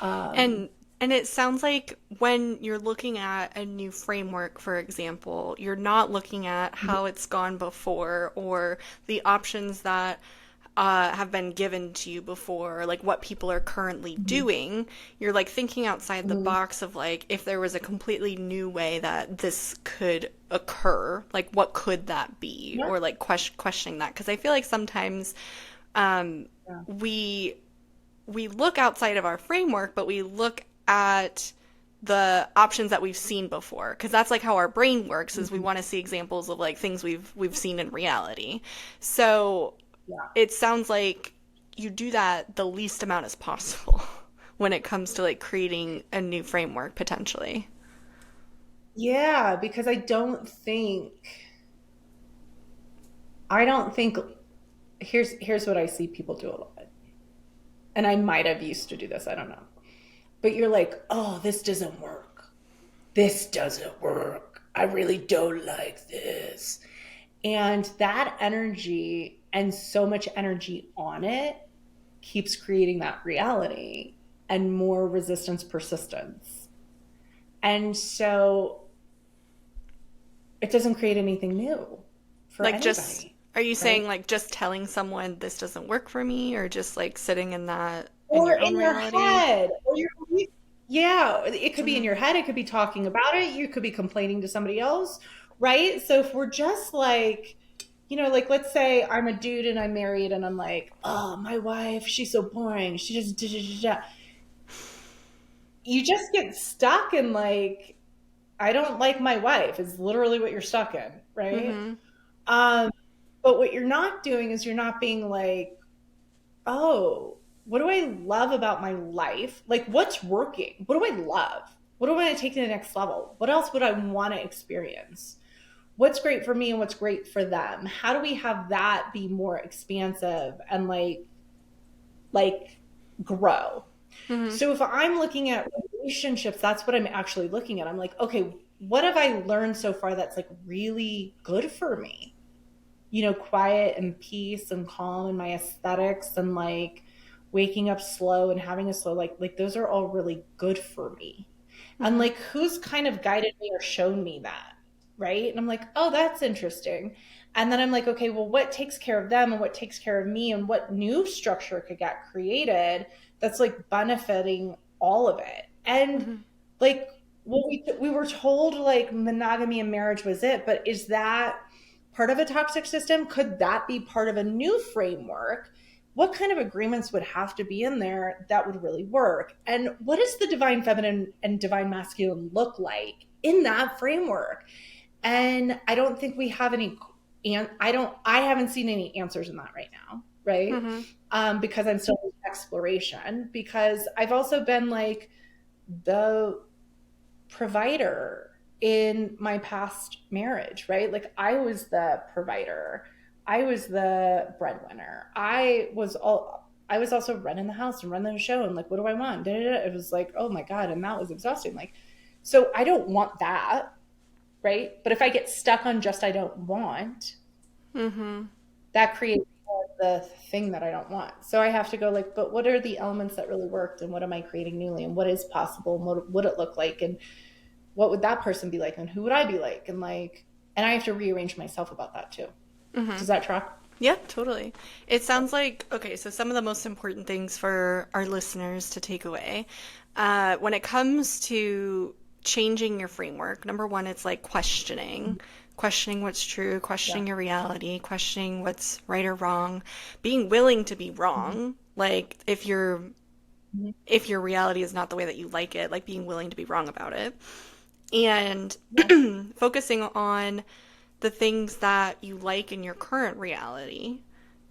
Speaker 2: Um,
Speaker 1: And and it sounds like when you're looking at a new framework, for example, you're not looking at how it's gone before or the options that have been given to you before, like what people are currently doing. You're like thinking outside the box of like if there was a completely new way that this could occur, like what could that be,
Speaker 2: yeah,
Speaker 1: or like questioning that. Because I feel like sometimes um,
Speaker 2: yeah.
Speaker 1: we we look outside of our framework, but we look at the options that we've seen before, because that's like how our brain works, is we
Speaker 2: Mhm.
Speaker 1: want to see examples of like things we've seen in reality. So
Speaker 2: Yeah.
Speaker 1: it sounds like you do that the least amount as possible when it comes to like creating a new framework potentially.
Speaker 2: Yeah, because I don't think here's what I see people do a lot. And I might have used to do this, I don't know. But you're like, "Oh, this doesn't work. This doesn't work. I really don't like this." And that energy and so much energy on it keeps creating that reality and more resistance persistence. And so it doesn't create anything new for
Speaker 1: Like just
Speaker 2: anybody,
Speaker 1: are you
Speaker 2: right?
Speaker 1: saying like just telling someone this doesn't work for me, or just like sitting in that in
Speaker 2: Or
Speaker 1: your own
Speaker 2: in your
Speaker 1: reality?
Speaker 2: head, or your yeah, it could be in
Speaker 1: Hmm.
Speaker 2: your head, it could be talking about it, you could be complaining to somebody else, right? So if we're just like, like let's say I'm a dude and I'm married and I'm like, oh, my wife, she's so boring. She just da, da, da, da. You just get stuck in like, I don't like my wife is literally what you're stuck in, right?
Speaker 1: Hmm.
Speaker 2: Um, but what you're not doing is you're not being like, oh, what do I love about my life? Like, what's working? What do I love? What do I want to take to the next level? What else would I want to experience? What's great for me and what's great for them? How do we have that be more expansive and like grow?
Speaker 1: Hmm.
Speaker 2: So if I'm looking at relationships, that's what I'm actually looking at. I'm like, okay, what have I learned so far that's like really good for me? Quiet and peace and calm and my aesthetics and like waking up slow and having a slow like those are all really good for me. And
Speaker 1: Hmm.
Speaker 2: like who's kind of guided me or shown me that, right? And I'm like, oh, that's interesting. And then I'm like, okay, well, what takes care of them and what takes care of me and what new structure could get created that's like benefiting all of it. And
Speaker 1: Hmm.
Speaker 2: like well, we were told like monogamy and marriage was it, but is that part of a toxic system? Could that be part of a new framework? What kind of agreements would have to be in there that would really work? And what does the divine feminine and divine masculine look like in that framework? And I don't think we have any, and I haven't seen any answers in that right now, right?
Speaker 1: Hmm.
Speaker 2: Because I'm still in exploration, because I've also been like the provider in my past marriage, right? Like I was the provider. I was the breadwinner. I was also running the house and running the show and like, what do I want? Da, da, da. It was like, oh my God. And that was exhausting. Like, so I don't want that, right? But if I get stuck on just I don't want,
Speaker 1: Hmm.
Speaker 2: that creates the thing that I don't want. So I have to go like, but what are the elements that really worked and what am I creating newly and what is possible and what would it look like and what would that person be like and who would I be like and I have to rearrange myself about that too.
Speaker 1: Hmm.
Speaker 2: Does that track?
Speaker 1: Yeah, totally. It sounds like, okay, so some of the most important things for our listeners to take away when it comes to changing your framework, number one, it's like questioning what's true,
Speaker 2: Yeah.
Speaker 1: questioning your reality, questioning what's right or wrong, being willing to be
Speaker 2: Mhm.
Speaker 1: wrong. Like, if you're
Speaker 2: Mhm.
Speaker 1: if your reality is not the way that you like it, like being willing to be wrong about it. And
Speaker 2: Yeah.
Speaker 1: focusing on the things that you like in your current reality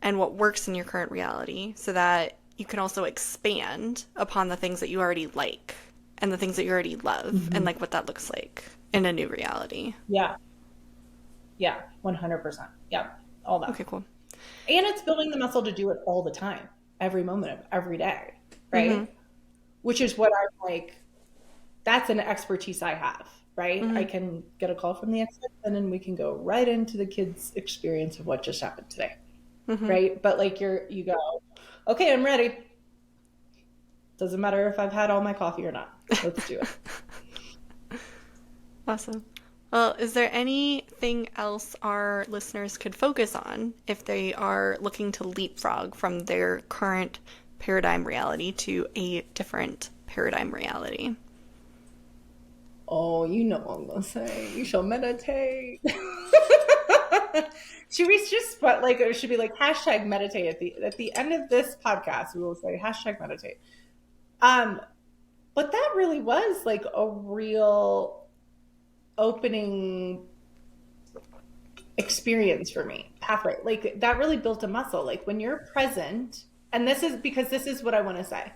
Speaker 1: and what works in your current reality so that you can also expand upon the things that you already like and the things that you already love and
Speaker 2: Hmm.
Speaker 1: like what that looks like in a new reality.
Speaker 2: Yeah. Yeah. 100%. Yeah. All that.
Speaker 1: Okay, cool.
Speaker 2: And it's building the muscle to do it all the time, every moment of every day,
Speaker 1: Mm-hmm.
Speaker 2: right? Which is what I'm like, that's an expertise I have, right? I
Speaker 1: Mm-hmm.
Speaker 2: can get a call from the expert and then we can go right into the kids' experience of what just happened today,
Speaker 1: Mm-hmm.
Speaker 2: right? But like you go, okay, I'm ready. Doesn't matter if I've had all my coffee or not. Let's do it.
Speaker 1: Awesome. Well, is there anything else our listeners could focus on if they are looking to leapfrog from their current paradigm reality to a different paradigm reality?
Speaker 2: Oh, you know what I'm gonna say. You shall meditate. Should we just put like it should be like hashtag meditate at the end of this podcast? We will say hashtag meditate. Um, but that really was like a real opening experience for me. Pathway. Like that really built a muscle. Like when you're present, and this is because this is what I want to say.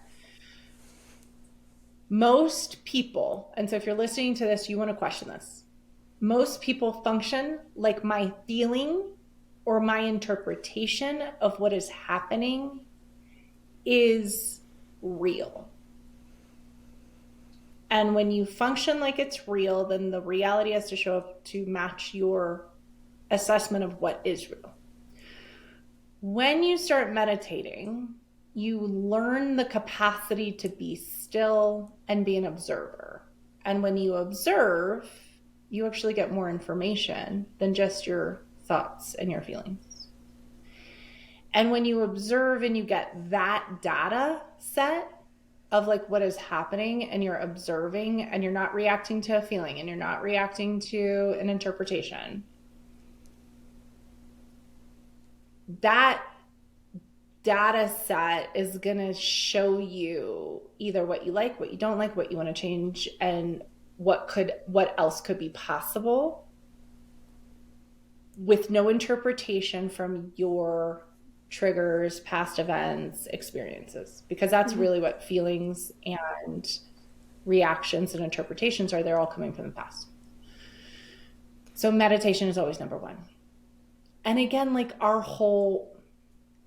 Speaker 2: Most people, and so if you're listening to this, you want to question this. Most people function like my feeling or my interpretation of what is happening is real. And when you function like it's real, then the reality has to show up to match your assessment of what is real. When you start meditating, you learn the capacity to be still and be an observer. And when you observe, you actually get more information than just your thoughts and your feelings. And when you observe and you get that data set of like what is happening and you're observing and you're not reacting to a feeling and you're not reacting to an interpretation, that data set is going to show you either what you like, what you don't like, what you want to change, and what else could be possible with no interpretation from your triggers, past events, experiences, because that's
Speaker 1: Mm-hmm.
Speaker 2: really what feelings and reactions and interpretations are. They're all coming from the past. So meditation is always number one. And again, like our whole,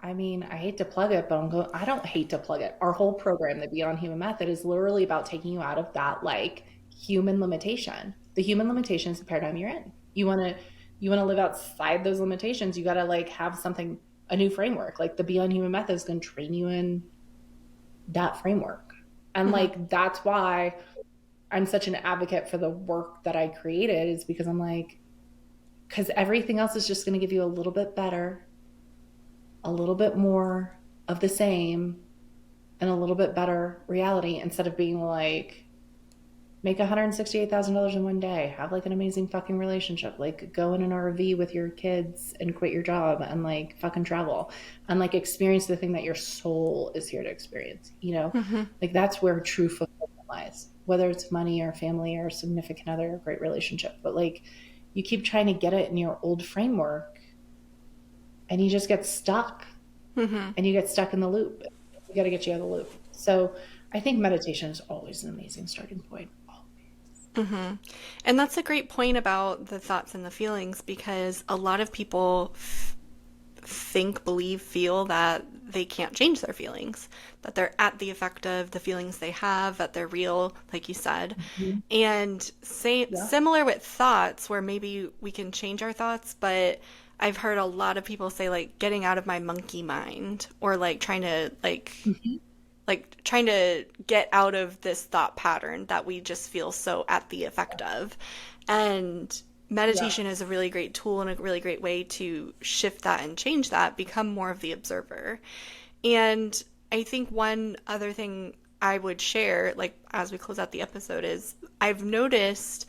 Speaker 2: I mean, I hate to plug it, but I don't hate to plug it. Our whole program, the Beyond Human Method, is literally about taking you out of that like human limitation. The human limitation is the paradigm you're in. You want to live outside those limitations. You got to like have something, a new framework. Like the Beyond Human Method is going to train you in that framework. And
Speaker 1: Mm-hmm.
Speaker 2: like that's why I'm such an advocate for the work that I created, is because I'm like, because everything else is just going to give you a little bit better, a little bit more of the same, and a little bit better reality, instead of being like, make $168,000 in one day, have like an amazing fucking relationship, like go in an RV with your kids and quit your job and like fucking travel and like experience the thing that your soul is here to experience, you know?
Speaker 1: Mm-hmm.
Speaker 2: Like that's where true fulfillment lies, whether it's money or family or significant other or great relationship. But like you keep trying to get it in your old framework and you just get stuck,
Speaker 1: Mm-hmm.
Speaker 2: and you get stuck in the loop. You got to get you out of the loop. So I think meditation is always an amazing starting point.
Speaker 1: Mm-hmm. And that's a great point about the thoughts and the feelings because a lot of people think, believe, feel that they can't change their feelings, that they're at the effect of the feelings they have, that they're real, like you said.
Speaker 2: Mhm.
Speaker 1: And
Speaker 2: Yeah.
Speaker 1: similar with thoughts, where maybe we can change our thoughts, but I've heard a lot of people say like getting out of my monkey mind or like trying to
Speaker 2: Mhm.
Speaker 1: trying to get out of this thought pattern that we just feel so at the effect of. And
Speaker 2: Yeah.
Speaker 1: meditation is a really great tool and a really great way to shift that and change that, become more of the observer. And I think one other thing I would share, like as we close out the episode, is I've noticed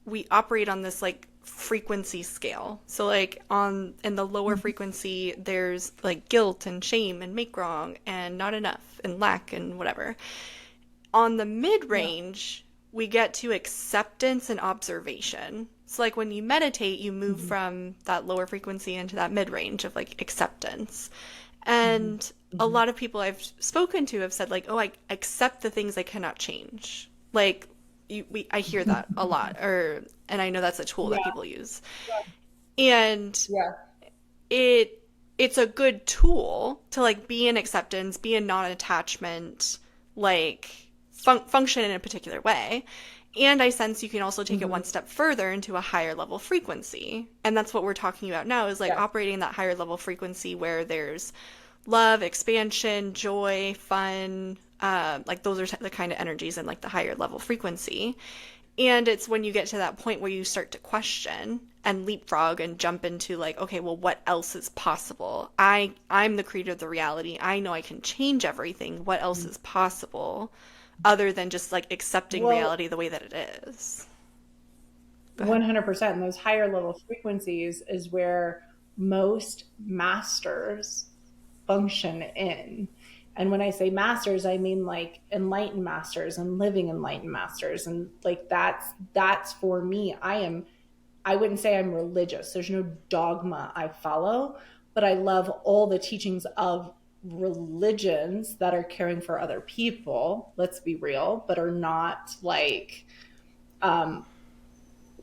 Speaker 1: we operate on this like frequency scale. So like on in the lower frequency there's like guilt and shame and make wrong and not enough and lack and whatever. On the
Speaker 2: Yeah.
Speaker 1: mid-range, we get to acceptance and observation. So like when you meditate, you move
Speaker 2: Mm-hmm.
Speaker 1: from that lower frequency into that mid-range of like acceptance.
Speaker 2: Mm-hmm.
Speaker 1: And a
Speaker 2: Mm-hmm.
Speaker 1: lot of people I've spoken to have said like, "Oh, I accept the things I cannot change." Like I hear that a lot, or and I know that's a tool that
Speaker 2: Yeah.
Speaker 1: people use. And
Speaker 2: Yeah.
Speaker 1: it's a good tool to like be in acceptance, be in non-attachment, like function in a particular way. And I sense you can also take it
Speaker 2: Mm-hmm.
Speaker 1: one step further into a higher level frequency. And that's what we're talking about now is like
Speaker 2: Yeah.
Speaker 1: operating that higher level frequency where there's love, expansion, joy, fun. Like those are the kind of energies in like the higher level frequency. And it's when you get to that point where you start to question and leapfrog and jump into like, okay, well, what else is possible? I'm the creator of the reality. I know I can change everything. What else is possible other than just like accepting
Speaker 2: Well,
Speaker 1: reality the way that it is? Go ahead.
Speaker 2: 100%. And those higher level frequencies is where most masters function in. And when I say masters, I mean like enlightened masters and living enlightened masters. And like that's for me. I wouldn't say I'm religious. There's no dogma I follow, but I love all the teachings of religions that are caring for other people, let's be real, but are not like um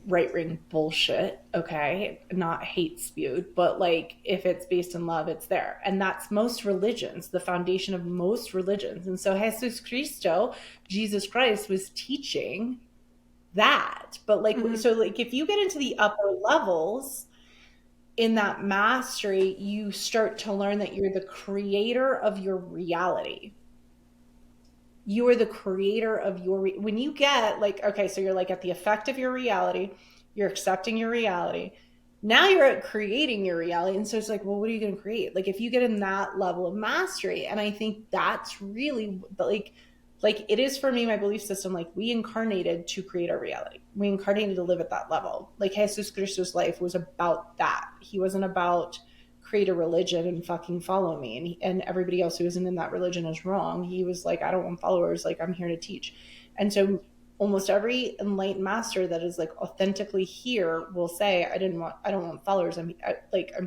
Speaker 2: right wing bullshit, okay? Not hate spewed, but like if it's based in love, it's there. And that's most religions, the foundation of most religions. And so Jesus Christo, Jesus Christ was teaching that. But like,
Speaker 1: Mm-hmm.
Speaker 2: so like if you get into the upper levels in that mastery, you start to learn that you're the creator of your reality. You are the creator of when you get like, okay, so you're like at the effect of your reality, you're accepting your reality, now you're at creating your reality. And so it's like, well, what are you going to create? Like if you get in that level of mastery, and I think that's really like it is for me, my belief system, like we incarnated to create our reality, we incarnated to live at that level. Like Jesus Christo's life was about that. He wasn't about create a religion and fucking follow me, and everybody else who isn't in that religion is wrong. He was like, I don't want followers, like I'm here to teach. And so almost every enlightened master that is like authentically here will say, I don't want followers. I'm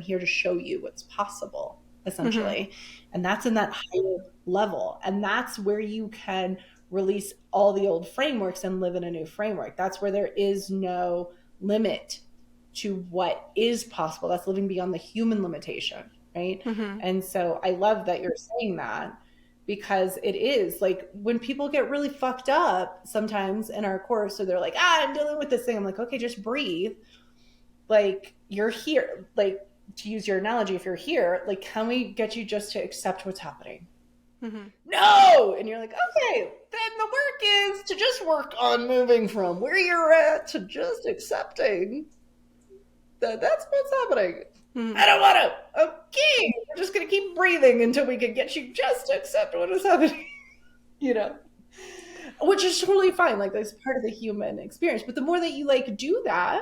Speaker 2: here to show you what's possible,
Speaker 1: Mm-hmm.
Speaker 2: essentially. And that's in that higher level, and that's where you can release all the old frameworks and live in a new framework. That's where there is no limit to what is possible. That's living beyond the human limitation, right?
Speaker 1: Mm-hmm.
Speaker 2: And so I love that you're saying that, because it is like when people get really fucked up sometimes in our course, so they're like, I'm dealing with this thing. I'm like, okay, just breathe. Like you're here. Like, to use your analogy, if you're here, like, can we get you just to accept what's happening?
Speaker 1: Mm-hmm.
Speaker 2: No. And you're like, okay, then the work is to just work on moving from where you're at to just accepting that's what's happening.
Speaker 1: Mm-hmm.
Speaker 2: I don't want to. Okay, we're just gonna keep breathing until we can get you just to accept what is happening. you know, which is totally fine. Like that's part of the human experience. But the more that you like do that,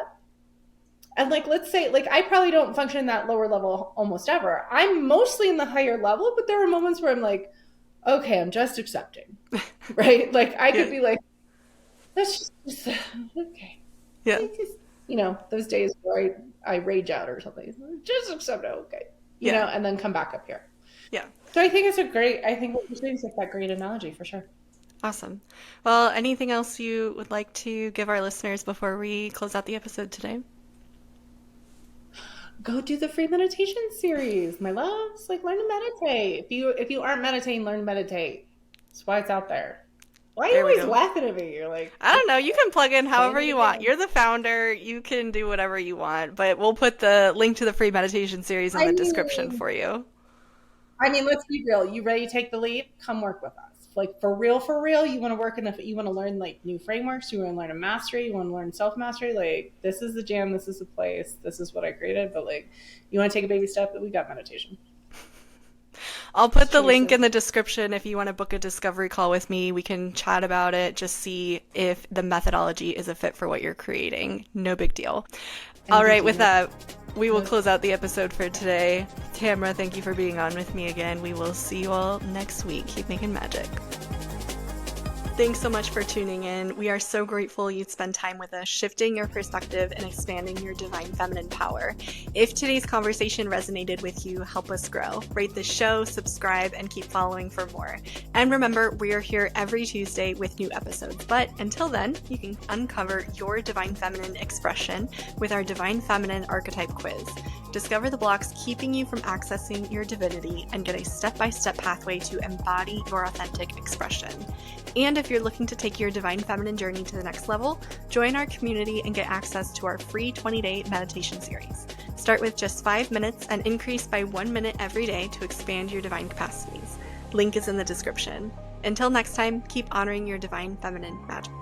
Speaker 2: and like let's say, like I probably don't function in that lower level almost ever. I'm mostly in the higher level, but there are moments where I'm like, okay, I'm just accepting, right? Like I could
Speaker 1: Yeah.
Speaker 2: be like, let's just okay.
Speaker 1: Yeah.
Speaker 2: Just, those days where I rage out or something. Just accept it, okay.
Speaker 1: Yeah.
Speaker 2: And then come back up here.
Speaker 1: Yeah.
Speaker 2: So I think what you're saying is like that great analogy for sure.
Speaker 1: Awesome. Well, anything else you would like to give our listeners before we close out the episode today?
Speaker 2: Go do the free meditation series, my loves. Like learn to meditate. If you aren't meditating, learn to meditate. That's why it's out there. Why are you
Speaker 1: There we
Speaker 2: always
Speaker 1: go.
Speaker 2: laughing at me? You're like,
Speaker 1: I don't know. You can plug in
Speaker 2: saying
Speaker 1: however
Speaker 2: it
Speaker 1: you want.
Speaker 2: again.
Speaker 1: You're the founder. You can do whatever you want, but we'll put the link to the free meditation series in
Speaker 2: I
Speaker 1: the description
Speaker 2: mean,
Speaker 1: for you.
Speaker 2: let's be real. You ready to take the leap? Come work with us. Like for real, you want to work in you want to learn like new frameworks, you want to learn a mastery, you want to learn self-mastery, like this is the jam, this is the place, this is what I created, but like you want to take a baby step, we got meditation.
Speaker 1: I'll put the link
Speaker 2: Jesus.
Speaker 1: in the description if you want to book a discovery call with me. We can chat about it, just see if the methodology is a fit for what you're creating. No big deal. All
Speaker 2: And did
Speaker 1: right,
Speaker 2: you
Speaker 1: with that, we will
Speaker 2: Yes.
Speaker 1: close out the episode for today. Tamara, thank you for being on with me again. We will see you all next week. Keep making magic. Thanks so much for tuning in. We are so grateful you'd spend time with us, shifting your perspective and expanding your divine feminine power. If today's conversation resonated with you, help us grow. Rate the show, subscribe, and keep following for more. And remember, we are here every Tuesday with new episodes. But until then, you can uncover your divine feminine expression with our Divine Feminine Archetype Quiz. Discover the blocks keeping you from accessing your divinity and get a step-by-step pathway to embody your authentic expression. And if you're looking to take your divine feminine journey to the next level, join our community and get access to our free 20-day meditation series. Start with just 5 minutes and increase by 1 minute every day to expand your divine capacities. Link is in the description. Until next time, keep honoring your divine feminine magic.